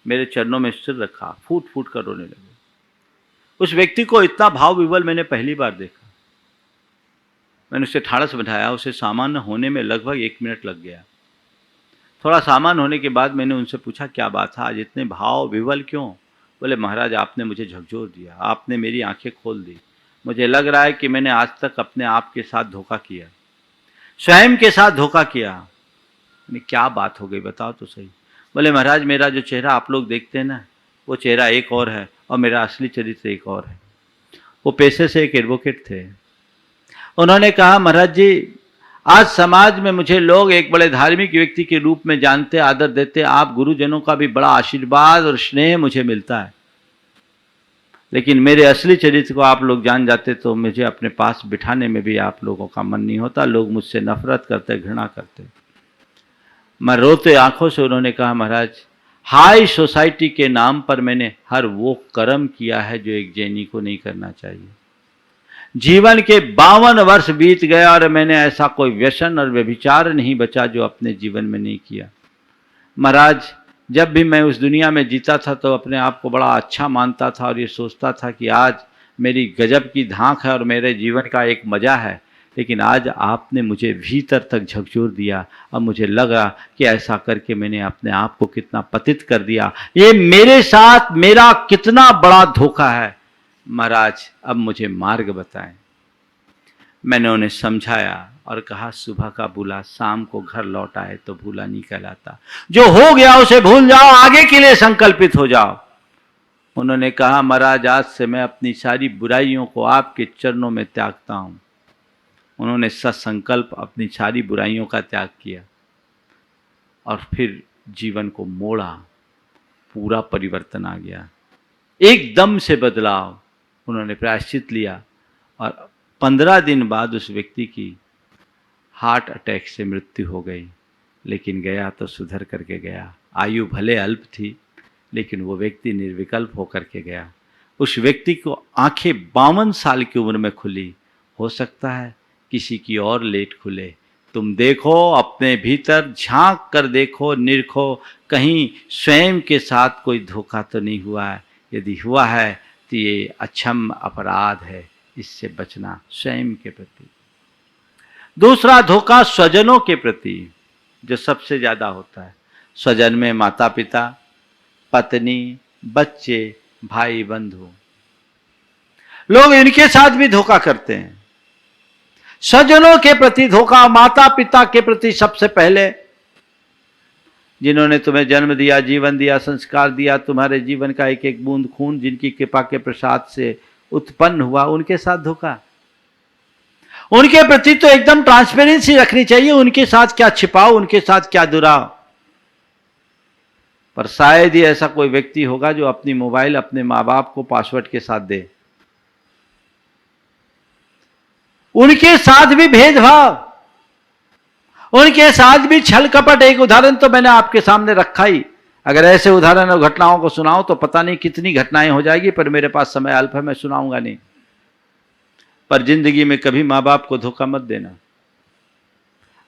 मेरे चरणों में सिर रखा, फूट फूट कर रोने लगे। उस व्यक्ति को इतना भाव विवल मैंने पहली बार देखा। मैंने उसे ठाड़स बिठाया। उसे सामान्य होने में लगभग 1 मिनट लग गया। थोड़ा सामान्य होने के बाद मैंने उनसे पूछा, क्या बात है, आज इतने भाव विवल क्यों? बोले, महाराज आपने मुझे झकझोर दिया, आपने मेरी आंखें खोल दी। मुझे लग रहा है कि मैंने आज तक अपने आप के साथ धोखा किया, स्वयं के साथ धोखा किया। क्या बात हो गई, बताओ तो सही। बोले, महाराज मेरा जो चेहरा आप लोग देखते हैं ना, वो चेहरा एक और है और मेरा असली चरित्र एक और है। वो पेशे से एक एडवोकेट थे। उन्होंने कहा, महाराज जी आज समाज में मुझे लोग एक बड़े धार्मिक व्यक्ति के रूप में जानते, आदर देते। आप गुरुजनों का भी बड़ा आशीर्वाद और स्नेह मुझे मिलता है, लेकिन मेरे असली चरित्र को आप लोग जान जाते तो मुझे अपने पास बिठाने में भी आप लोगों का मन नहीं होता। लोग मुझसे नफरत करते, घृणा करते। मैं रोते आंखों से उन्होंने कहा, महाराज हाई सोसाइटी के नाम पर मैंने हर वो कर्म किया है जो एक जैनी को नहीं करना चाहिए। जीवन के 52 वर्ष बीत गया और मैंने ऐसा कोई व्यसन और व्यभिचार नहीं बचा जो अपने जीवन में नहीं किया। महाराज जब भी मैं उस दुनिया में जीता था तो अपने आप को बड़ा अच्छा मानता था और ये सोचता था कि आज मेरी गजब की धाक है और मेरे जीवन का एक मज़ा है, लेकिन आज आपने मुझे भीतर तक झकझोर दिया। अब मुझे लगा कि ऐसा करके मैंने अपने आप को कितना पतित कर दिया। ये मेरे साथ मेरा कितना बड़ा धोखा है। महाराज अब मुझे मार्ग बताएं। मैंने उन्हें समझाया और कहा, सुबह का भूला शाम को घर लौट आए तो भूला नहीं कहलाता। जो हो गया उसे भूल जाओ, आगे के लिए संकल्पित हो जाओ। उन्होंने कहा, महाराज आज से मैं अपनी सारी बुराइयों को आपके चरणों में त्यागता हूं। उन्होंने सत्संकल्प अपनी सारी बुराइयों का त्याग किया और फिर जीवन को मोड़ा। पूरा परिवर्तन आ गया, एकदम से बदलाव। उन्होंने प्रायश्चित लिया और 15 दिन बाद उस व्यक्ति की हार्ट अटैक से मृत्यु हो गई। लेकिन गया तो सुधर करके गया। आयु भले अल्प थी, लेकिन वो व्यक्ति निर्विकल्प होकर के गया। उस व्यक्ति को आंखें 52 साल की उम्र में खुली। हो सकता है किसी की और लेट खुले। तुम देखो, अपने भीतर झांक कर देखो, निरखो, कहीं स्वयं के साथ कोई धोखा तो नहीं हुआ है। यदि हुआ है तो ये अक्षम अपराध है, इससे बचना स्वयं के प्रति। दूसरा धोखा स्वजनों के प्रति, जो सबसे ज्यादा होता है। स्वजन में माता पिता, पत्नी, बच्चे, भाई बंधु, लोग इनके साथ भी धोखा करते हैं। स्वजनों के प्रति धोखा, माता पिता के प्रति सबसे पहले, जिन्होंने तुम्हें जन्म दिया, जीवन दिया, संस्कार दिया, तुम्हारे जीवन का एक एक बूंद खून जिनकी कृपा के प्रसाद से उत्पन्न हुआ, उनके साथ धोखा। उनके प्रति तो एकदम ट्रांसपेरेंसी रखनी चाहिए। उनके साथ क्या छिपाओ, उनके साथ क्या दुराओ। पर शायद ही ऐसा कोई व्यक्ति होगा जो अपनी मोबाइल अपने माँ बाप को पासवर्ड के साथ दे। उनके साथ भी भेदभाव, उनके साथ भी छल कपट। एक उदाहरण तो मैंने आपके सामने रखा ही। अगर ऐसे उदाहरण और घटनाओं को सुनाऊं तो पता नहीं कितनी घटनाएं हो जाएगी, पर मेरे पास समय अल्प है, मैं सुनाऊंगा नहीं। पर जिंदगी में कभी माँ बाप को धोखा मत देना।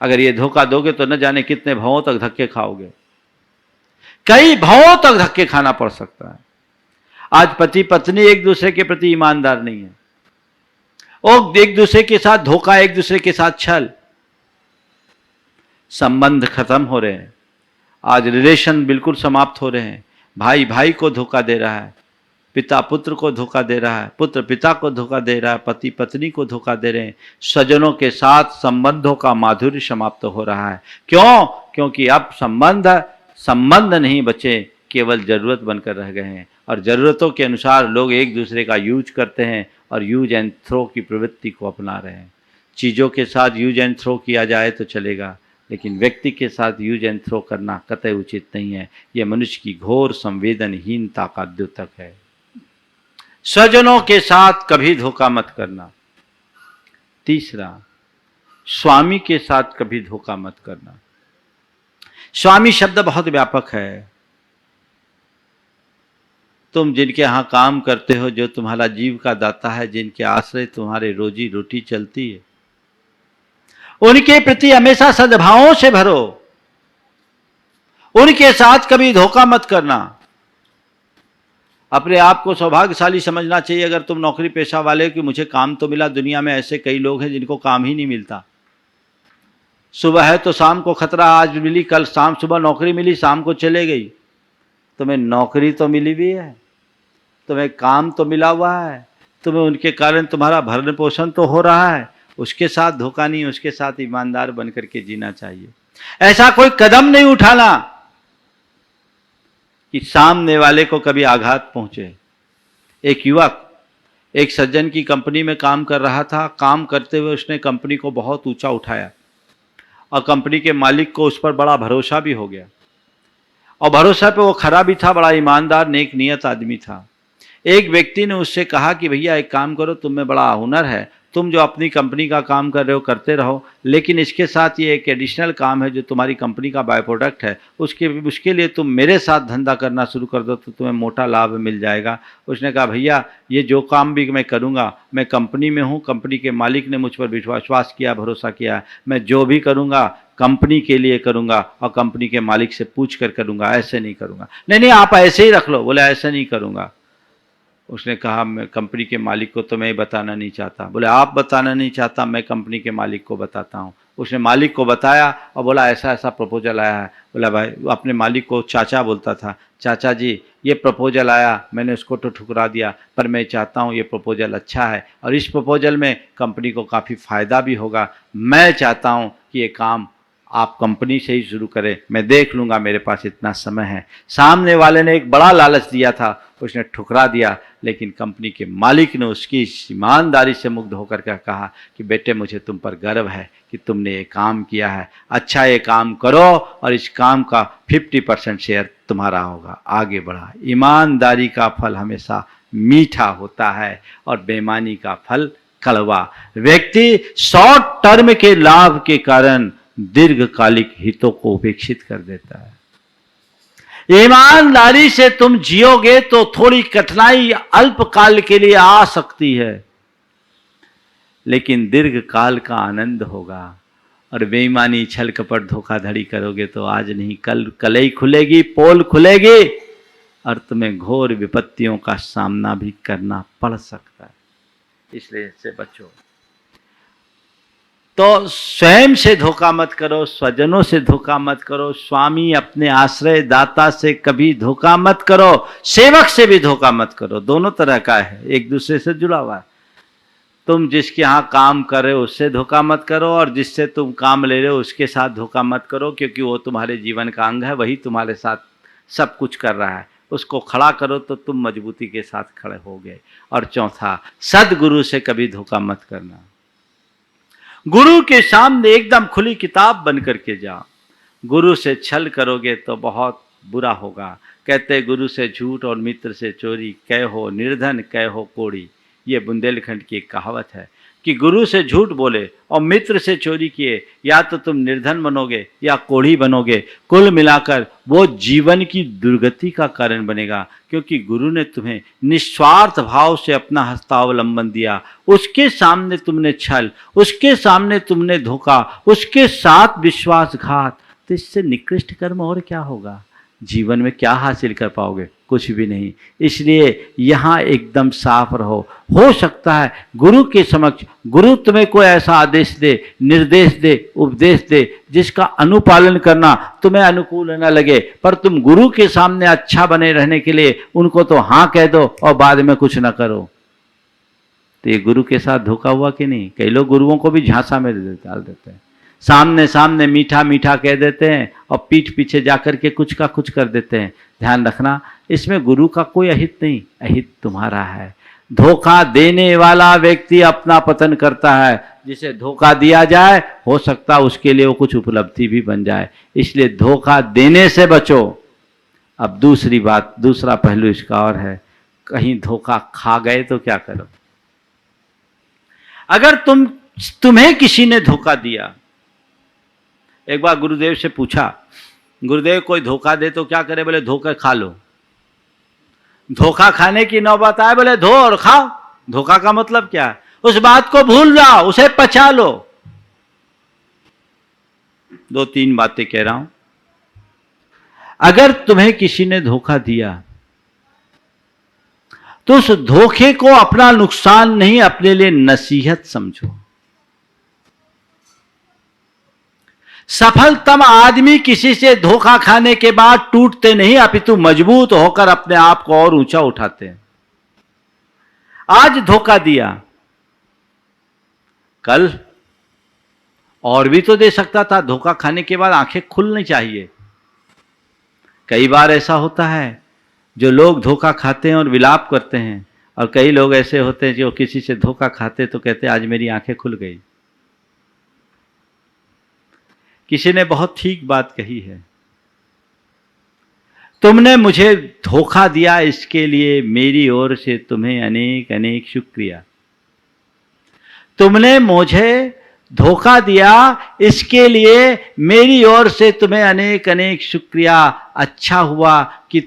अगर ये धोखा दोगे तो न जाने कितने भावों तक धक्के खाओगे। कई भावों तक धक्के खाना पड़ सकता है। आज पति पत्नी एक दूसरे के प्रति ईमानदार नहीं है, और एक दूसरे के साथ धोखा, एक दूसरे के साथ छल, संबंध खत्म हो रहे हैं। आज रिलेशन बिल्कुल समाप्त हो रहे हैं। भाई भाई को धोखा दे रहा है, पिता पुत्र को धोखा दे रहा है, पुत्र पिता को धोखा दे रहा है, पति पत्नी को धोखा दे रहे हैं। स्वजनों के साथ संबंधों का माधुर्य समाप्त हो रहा है। क्यों? क्योंकि अब संबंध नहीं बचे, केवल जरूरत बनकर रह गए हैं। और जरूरतों के अनुसार लोग एक दूसरे का यूज करते हैं और यूज एंड थ्रो की प्रवृत्ति को अपना रहे हैं। चीज़ों के साथ यूज एंड थ्रो किया जाए तो चलेगा, लेकिन व्यक्ति के साथ यूज एंड थ्रो करना कतई उचित नहीं है। यह मनुष्य की घोर संवेदनहीनता का द्योतक है। स्वजनों के साथ कभी धोखा मत करना। तीसरा, स्वामी के साथ कभी धोखा मत करना। स्वामी शब्द बहुत व्यापक है। तुम जिनके यहाँ काम करते हो, जो तुम्हारा जीव का दाता है, जिनके आश्रय तुम्हारे रोजी रोटी चलती है, उनके प्रति हमेशा सद्भावों से भरो। उनके साथ कभी धोखा मत करना। अपने आप को सौभाग्यशाली समझना चाहिए अगर तुम नौकरी पेशा वाले हो कि मुझे काम तो मिला। दुनिया में ऐसे कई लोग हैं जिनको काम ही नहीं मिलता। सुबह है तो शाम को खतरा, आज मिली कल शाम, सुबह नौकरी मिली शाम को चले गई। तुम्हें नौकरी तो मिली भी है, तुम्हें काम तो मिला हुआ है, तुम्हें उनके कारण तुम्हारा भरण पोषण तो हो रहा है। उसके साथ धोखा नहीं, उसके साथ ईमानदार बन करके जीना चाहिए। ऐसा कोई कदम नहीं उठाना कि सामने वाले को कभी आघात पहुंचे। एक युवक एक सज्जन की कंपनी में काम कर रहा था। काम करते हुए उसने कंपनी को बहुत ऊंचा उठाया और कंपनी के मालिक को उस पर बड़ा भरोसा भी हो गया। और भरोसा पे वो खरा भी था, बड़ा ईमानदार नेक नियत आदमी था। एक व्यक्ति ने उससे कहा कि भैया एक काम करो, तुम में बड़ा हुनर है, तुम जो अपनी कंपनी का काम कर रहे हो करते रहो, लेकिन इसके साथ ये एक एडिशनल काम है जो तुम्हारी कंपनी का बाय प्रोडक्ट है, उसके लिए तुम मेरे साथ धंधा करना शुरू कर दो तो तुम्हें मोटा लाभ मिल जाएगा। उसने कहा भैया ये जो काम भी मैं करूँगा, मैं कंपनी में हूँ, कंपनी के मालिक ने मुझ पर विश्वास किया, भरोसा किया, मैं जो भी करूँगा कंपनी के लिए करूँगा और कंपनी के मालिक से पूछ कर करूँगा, ऐसे नहीं करूँगा। नहीं आप ऐसे ही रख लो। बोले ऐसे नहीं करूँगा। उसने कहा मैं कंपनी के मालिक को तो मैं बताना नहीं चाहता। बोले आप बताना नहीं चाहता, मैं कंपनी के मालिक को बताता हूँ। उसने मालिक को बताया और बोला ऐसा ऐसा प्रपोजल आया है। बोला भाई, अपने मालिक को चाचा बोलता था, चाचा जी ये प्रपोजल आया, मैंने उसको तो ठुकरा दिया, पर मैं चाहता हूँ ये प्रपोजल अच्छा है और इस प्रपोजल में कंपनी को काफ़ी फ़ायदा भी होगा। मैं चाहता हूँ कि ये काम आप कंपनी से ही शुरू करें, मैं देख लूँगा, मेरे पास इतना समय है। सामने वाले ने एक बड़ा लालच दिया था, उसने ठुकरा दिया, लेकिन कंपनी के मालिक ने उसकी ईमानदारी से मुग्ध होकर के कहा कि बेटे मुझे तुम पर गर्व है कि तुमने ये काम किया है, अच्छा ये काम करो और इस काम का 50% शेयर तुम्हारा होगा। आगे बढ़ा। ईमानदारी का फल हमेशा मीठा होता है और बेईमानी का फल कड़वा। व्यक्ति शॉर्ट टर्म के लाभ के कारण दीर्घकालिक हितों को उपेक्षित कर देता है। ईमानदारी से तुम जियोगे तो थोड़ी कठिनाई अल्पकाल के लिए आ सकती है, लेकिन दीर्घकाल का आनंद होगा। और बेईमानी छल कपट धोखाधड़ी करोगे तो आज नहीं कल कलई खुलेगी, पोल खुलेगी और तुम्हें घोर विपत्तियों का सामना भी करना पड़ सकता है। इसलिए इससे बचो। तो स्वयं से धोखा मत करो, स्वजनों से धोखा मत करो, स्वामी अपने आश्रय दाता से कभी धोखा मत करो, सेवक से भी धोखा मत करो। दोनों तरह का है, एक दूसरे से जुड़ा हुआ है। तुम जिसके यहाँ काम कर रहे हो उससे धोखा मत करो और जिससे तुम काम ले रहे हो उसके साथ धोखा मत करो, क्योंकि वो तुम्हारे जीवन का अंग है, वही तुम्हारे साथ सब कुछ कर रहा है। उसको खड़ा करो तो तुम मजबूती के साथ खड़े होगे। और चौथा, सदगुरु से कभी धोखा मत करना। गुरु के सामने एकदम खुली किताब बन करके जाओ। गुरु से छल करोगे तो बहुत बुरा होगा। कहते गुरु से झूठ और मित्र से चोरी, कै हो निर्धन कै हो कोड़ी। ये बुंदेलखंड की एक कहावत है कि गुरु से झूठ बोले और मित्र से चोरी किए, या तो तुम निर्धन बनोगे या कोढ़ी बनोगे। कुल मिलाकर वो जीवन की दुर्गति का कारण बनेगा, क्योंकि गुरु ने तुम्हें निस्वार्थ भाव से अपना हस्तावलंबन दिया। उसके सामने तुमने छल, उसके सामने तुमने धोखा, उसके साथ विश्वासघात, तो इससे निकृष्ट कर्म और क्या होगा? जीवन में क्या हासिल कर पाओगे? कुछ भी नहीं। इसलिए यहाँ एकदम साफ रहो। हो सकता है गुरु के समक्ष गुरु तुम्हें कोई ऐसा आदेश दे, निर्देश दे, उपदेश दे जिसका अनुपालन करना तुम्हें अनुकूल न लगे, पर तुम गुरु के सामने अच्छा बने रहने के लिए उनको तो हाँ कह दो और बाद में कुछ न करो। तो ये गुरु के साथ धोखा हुआ कि नहीं? कई लोग गुरुओं को भी झांसा में डाल देते हैं। सामने सामने मीठा मीठा कह देते हैं और पीठ पीछे जाकर के कुछ का कुछ कर देते हैं। ध्यान रखना, इसमें गुरु का कोई अहित नहीं, अहित तुम्हारा है। धोखा देने वाला व्यक्ति अपना पतन करता है। जिसे धोखा दिया जाए हो सकता है उसके लिए वो कुछ उपलब्धि भी बन जाए। इसलिए धोखा देने से बचो। अब दूसरी बात, दूसरा पहलू इसका और है, कहीं धोखा खा गए तो क्या करो? अगर तुम्हें किसी ने धोखा दिया, एक बार गुरुदेव से पूछा गुरुदेव कोई धोखा दे तो क्या करे? बोले धोखा खा लो। धोखा खाने की नौबत आए, बोले धो और खाओ। धोखा का मतलब क्या है? उस बात को भूल जाओ, उसे पचा लो। 2-3 बातें कह रहा हूं। अगर तुम्हें किसी ने धोखा दिया तो उस धोखे को अपना नुकसान नहीं, अपने लिए नसीहत समझो। सफलतम आदमी किसी से धोखा खाने के बाद टूटते नहीं, अपितु मजबूत होकर अपने आप को और ऊंचा उठाते हैं। आज धोखा दिया, कल और भी तो दे सकता था। धोखा खाने के बाद आंखें खुलनी चाहिए। कई बार ऐसा होता है जो लोग धोखा खाते हैं और विलाप करते हैं, और कई लोग ऐसे होते हैं जो किसी से धोखा खाते तो कहते हैं आज मेरी आंखें खुल गई। किसी ने बहुत ठीक बात कही है, तुमने मुझे धोखा दिया, इसके लिए मेरी ओर से तुम्हें अनेक अनेक शुक्रिया। तुमने मुझे धोखा दिया, इसके लिए मेरी ओर से तुम्हें अनेक अनेक शुक्रिया। अच्छा हुआ कि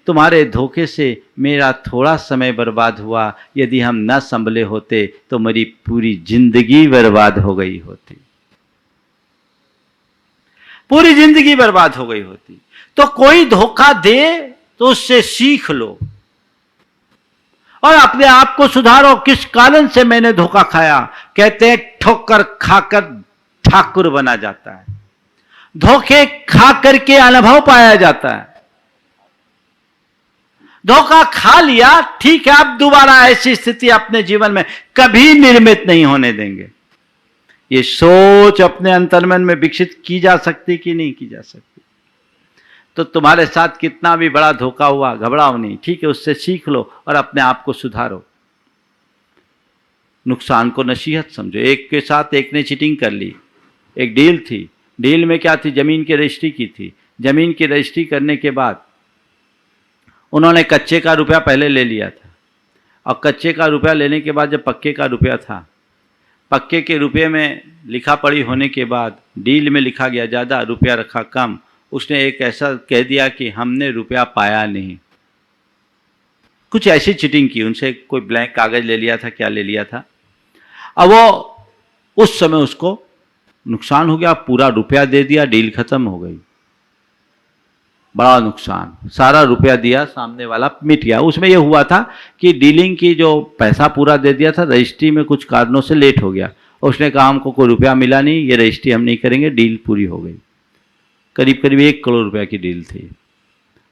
तुम्हारे धोखे से मेरा थोड़ा समय बर्बाद हुआ। यदि हम न संभले होते तो मेरी पूरी जिंदगी बर्बाद हो गई होती। पूरी जिंदगी बर्बाद हो गई होती। तो कोई धोखा दे तो उससे सीख लो और अपने आप को सुधारो। किस कारण से मैंने धोखा खाया? कहते हैं ठोकर खाकर ठाकुर बना जाता है। धोखे खा करके अनुभव पाया जाता है। धोखा खा लिया, ठीक है, अब दोबारा ऐसी स्थिति अपने जीवन में कभी निर्मित नहीं होने देंगे। ये सोच अपने अंतर्मन में विकसित की जा सकती कि नहीं की जा सकती? तो तुम्हारे साथ कितना भी बड़ा धोखा हुआ, घबराओ नहीं, ठीक है, उससे सीख लो और अपने आप को सुधारो। नुकसान को नसीहत समझो। एक के साथ एक ने चीटिंग कर ली। एक डील थी। डील में क्या थी? जमीन की रजिस्ट्री की थी। जमीन की रजिस्ट्री करने के बाद उन्होंने कच्चे का रुपया पहले ले लिया था, और कच्चे का रुपया लेने के बाद जब पक्के का रुपया था, पक्के के रुपये में लिखा पढ़ी होने के बाद डील में लिखा गया ज़्यादा, रुपया रखा कम। उसने एक ऐसा कह दिया कि हमने रुपया पाया नहीं। कुछ ऐसी चीटिंग की, उनसे कोई ब्लैंक कागज ले लिया था, क्या ले लिया था। अब वो उस समय उसको नुकसान हो गया, पूरा रुपया दे दिया, डील खत्म हो गई। बड़ा नुकसान। सारा रुपया दिया, सामने वाला मिट गया। उसमें यह हुआ था कि डीलिंग की जो पैसा पूरा दे दिया था, रजिस्ट्री में कुछ कारणों से लेट हो गया। उसने कहा हमको कोई रुपया मिला नहीं, ये रजिस्ट्री हम नहीं करेंगे, डील पूरी हो गई। करीब करीब 1 करोड़ रुपए की डील थी।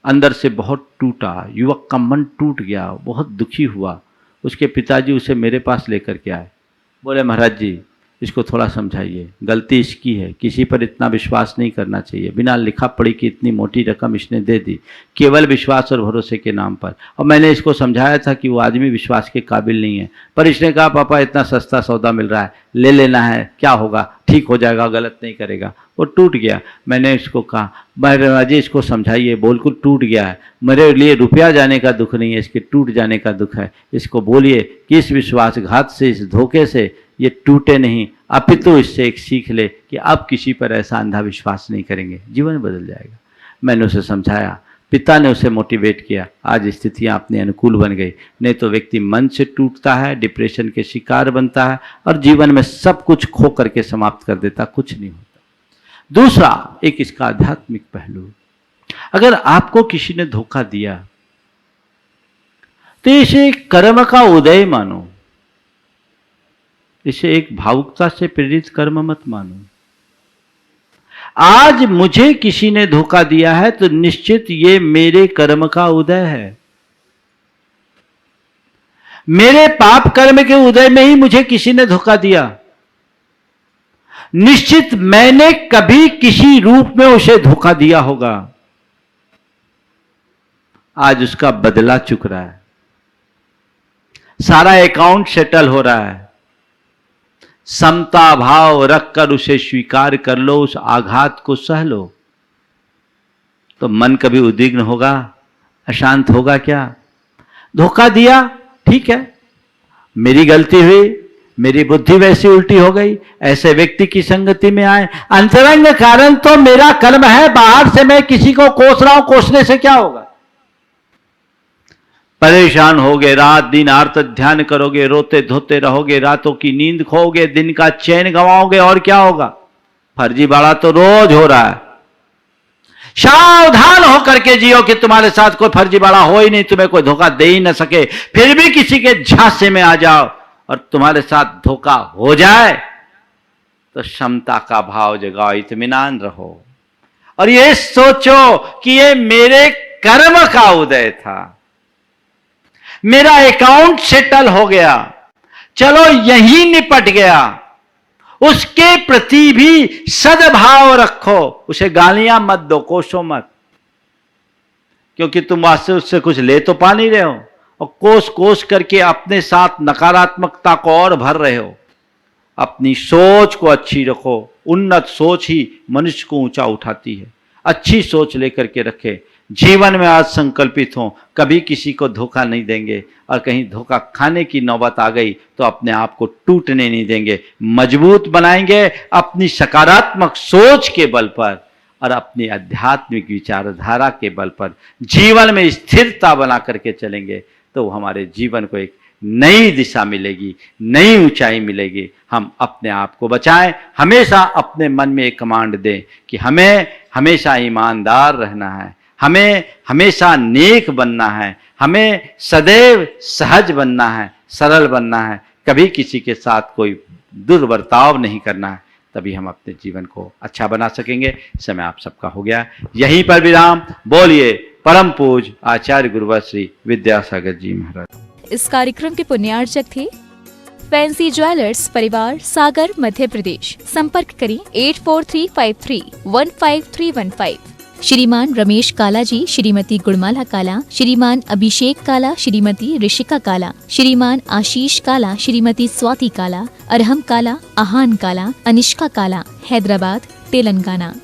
अंदर से बहुत टूटा, युवक का मन टूट गया, बहुत दुखी हुआ। उसके पिताजी उसे मेरे पास लेकर के आए। बोले महाराज जी, इसको थोड़ा समझाइए, गलती इसकी है, किसी पर इतना विश्वास नहीं करना चाहिए। बिना लिखा पढ़ी की इतनी मोटी रकम इसने दे दी, केवल विश्वास और भरोसे के नाम पर। और मैंने इसको समझाया था कि वो आदमी विश्वास के काबिल नहीं है, पर इसने कहा पापा इतना सस्ता सौदा मिल रहा है, ले लेना है, क्या होगा, ठीक हो जाएगा, गलत नहीं करेगा। वो टूट गया। मैंने इसको कहा महाराज जी इसको समझाइए, बिल्कुल टूट गया है, मेरे लिए रुपया जाने का दुख नहीं है, इसके टूट जाने का दुख है। इसको बोलिए कि इस विश्वासघात से, इस धोखे से ये टूटे नहीं, अपितु इससे एक सीख ले कि अब किसी पर ऐसा अंधा विश्वास नहीं करेंगे, जीवन बदल जाएगा। मैंने उसे समझाया, पिता ने उसे मोटिवेट किया। आज स्थितियां अपने अनुकूल बन गई। नहीं तो व्यक्ति मन से टूटता है, डिप्रेशन के शिकार बनता है और जीवन में सब कुछ खो करके समाप्त कर देता, कुछ नहीं होता। दूसरा एक इसका आध्यात्मिक पहलू, अगर आपको किसी ने धोखा दिया तो इसे कर्म का उदय मानो, इसे एक भावुकता से प्रेरित कर्म मत मानो। आज मुझे किसी ने धोखा दिया है तो निश्चित ये मेरे कर्म का उदय है। मेरे पाप कर्म के उदय में ही मुझे किसी ने धोखा दिया। निश्चित मैंने कभी किसी रूप में उसे धोखा दिया होगा। आज उसका बदला चुक रहा है, सारा अकाउंट सेटल हो रहा है। समता भाव रखकर उसे स्वीकार कर लो, उस आघात को सह लो, तो मन कभी उद्विग्न होगा, अशांत होगा क्या? धोखा दिया, ठीक है, मेरी गलती हुई, मेरी बुद्धि वैसी उल्टी हो गई, ऐसे व्यक्ति की संगति में आए। अंतरंग कारण तो मेरा कर्म है, बाहर से मैं किसी को कोस रहा हूं, कोसने से क्या होगा? परेशान होगे, रात दिन आर्त ध्यान करोगे, रोते धोते रहोगे, रातों की नींद खोओगे, दिन का चैन गंवाओगे, और क्या होगा? फर्जीवाड़ा तो रोज हो रहा है। सावधान होकर के जियो कि तुम्हारे साथ कोई फर्जीवाड़ा हो ही नहीं, तुम्हें कोई धोखा दे ही न सके। फिर भी किसी के झांसे में आ जाओ और तुम्हारे साथ धोखा हो जाए तो क्षमता का भाव जगाओ, इत्मीनान रहो और ये सोचो कि ये मेरे कर्म का उदय था, मेरा अकाउंट सेटल हो गया, चलो यही निपट गया। उसके प्रति भी सद्भाव रखो, उसे गालियां मत दो, कोसो मत, क्योंकि तुम वास्तव उससे कुछ ले तो पा नहीं रहे हो और कोस कोस करके अपने साथ नकारात्मकता को और भर रहे हो। अपनी सोच को अच्छी रखो, उन्नत सोच ही मनुष्य को ऊंचा उठाती है। अच्छी सोच लेकर के रखे, जीवन में आज संकल्पित हो, कभी किसी को धोखा नहीं देंगे और कहीं धोखा खाने की नौबत आ गई तो अपने आप को टूटने नहीं देंगे, मजबूत बनाएंगे अपनी सकारात्मक सोच के बल पर और अपनी आध्यात्मिक विचारधारा के बल पर जीवन में स्थिरता बना करके चलेंगे तो हमारे जीवन को एक नई दिशा मिलेगी, नई ऊंचाई मिलेगी। हम अपने आप को बचाएं, हमेशा अपने मन में एक कमांड दें कि हमें हमेशा ईमानदार रहना है, हमें हमेशा नेक बनना है, हमें सदैव सहज बनना है, सरल बनना है, कभी किसी के साथ कोई दुर्बर्ताव नहीं करना है, तभी हम अपने जीवन को अच्छा बना सकेंगे। समय आप सबका हो गया, यहीं पर विराम। बोलिए परम पूज आचार्य गुरुवर श्री विद्यासागर जी महाराज। इस कार्यक्रम के पुण्यार्चक थे फैंसी ज्वेलर्स परिवार, सागर, मध्य प्रदेश। संपर्क करें 8435315315। श्रीमान रमेश काला जी, श्रीमती गुणमाला काला, श्रीमान अभिषेक काला, श्रीमती ऋषिका काला, श्रीमान आशीष काला, श्रीमती स्वाति काला, अरहम काला, आहान काला, अनिष्का काला, हैदराबाद, तेलंगाना।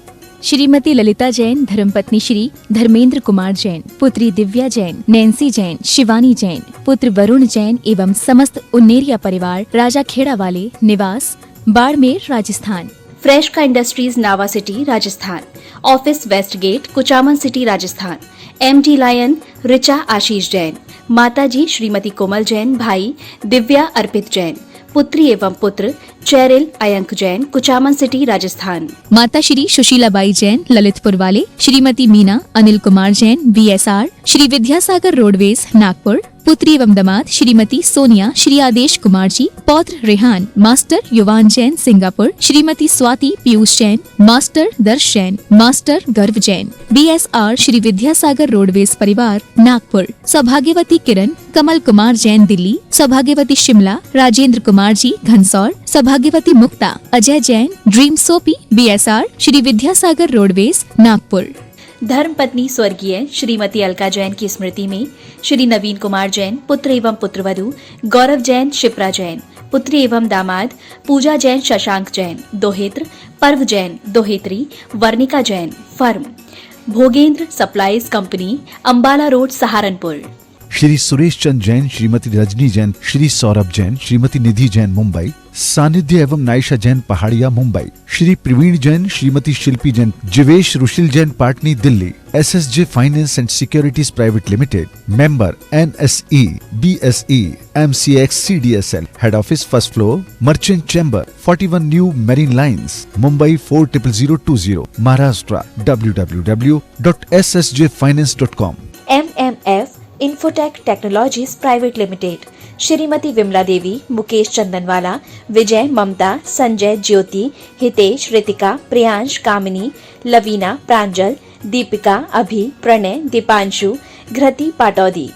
श्रीमती ललिता जैन, धर्मपत्नी श्री धर्मेंद्र कुमार जैन, पुत्री दिव्या जैन, नैन्सी जैन, शिवानी जैन, पुत्र वरुण जैन एवं समस्त उन्नेरिया परिवार, राजा खेड़ा वाले, निवास बाड़मेर, राजस्थान। फ्रेश का इंडस्ट्रीज, नावा city, Rajasthan. Office west gate, Kuchaman city, Rajasthan. MD lion, Richa Ashish Jain. माताजी श्रीमती कोमल जैन, भाई दिव्या अर्पित जैन, पुत्री एवं पुत्र चैरिल अयंक जैन, कुचामन सिटी, राजस्थान। माता श्री सुशीलाबाई जैन, ललितपुर वाले, श्रीमती मीना अनिल कुमार जैन, VSR, श्री विद्यासागर रोडवेज, नागपुर। पुत्री एवं दामाद श्रीमती सोनिया, श्री आदेश कुमार जी, पौत्र रेहान, मास्टर युवान जैन, सिंगापुर। श्रीमती स्वाति पीयूष जैन, मास्टर दर्श जैन, मास्टर गर्व जैन, BSR, श्री विद्यासागर रोडवेज परिवार, नागपुर। सौभाग्यवती किरण कमल कुमार जैन, दिल्ली। सौभाग्यवती शिमला राजेंद्र कुमार जी, घनसौर। सौभाग्यवती Mukta Ajay Jain, dream soapy, BSR, Shri Vidyasagar roadways, Nagpur. धर्मपत्नी स्वर्गीय श्रीमती अलका जैन की स्मृति में श्री नवीन कुमार जैन, पुत्र एवं पुत्रवधू गौरव जैन, शिप्रा जैन, पुत्री एवं दामाद पूजा जैन, शशांक जैन, दोहित्र पर्व जैन, दोहित्री Varnika Jain, firm Bhogendra supplies company, Ambala road, Saharanpur. Shri Suresh Chandra Jain, Shrimati Rajni Jain, Shri Saurabh Jain, Shrimati Nidhi Jain, Mumbai. Sanidhya एवं Naysha Jain, Pahadia, Mumbai. Shri Praveen Jain, Shrimati Shilpi Jain, Jivesh Rushil Jain, Patni, Delhi. SSJ finance and securities private limited, member NSE, BSE, MCX, CDSL, head office first floor, merchant chamber, 41 new marine lines, Mumbai 400020, Maharashtra. www.ssjfinance.com। MMF infotech technologies private limited, Shrimati Vimla Devi, Mukesh Chandanwala, Vijay, Mamta, Sanjay, Jyoti, Hitesh, Ritika, Priyansh, Kamini, Lavina, Pranjal, Deepika, Abhi, Pranay, Deepanshu, घृति Pataudi.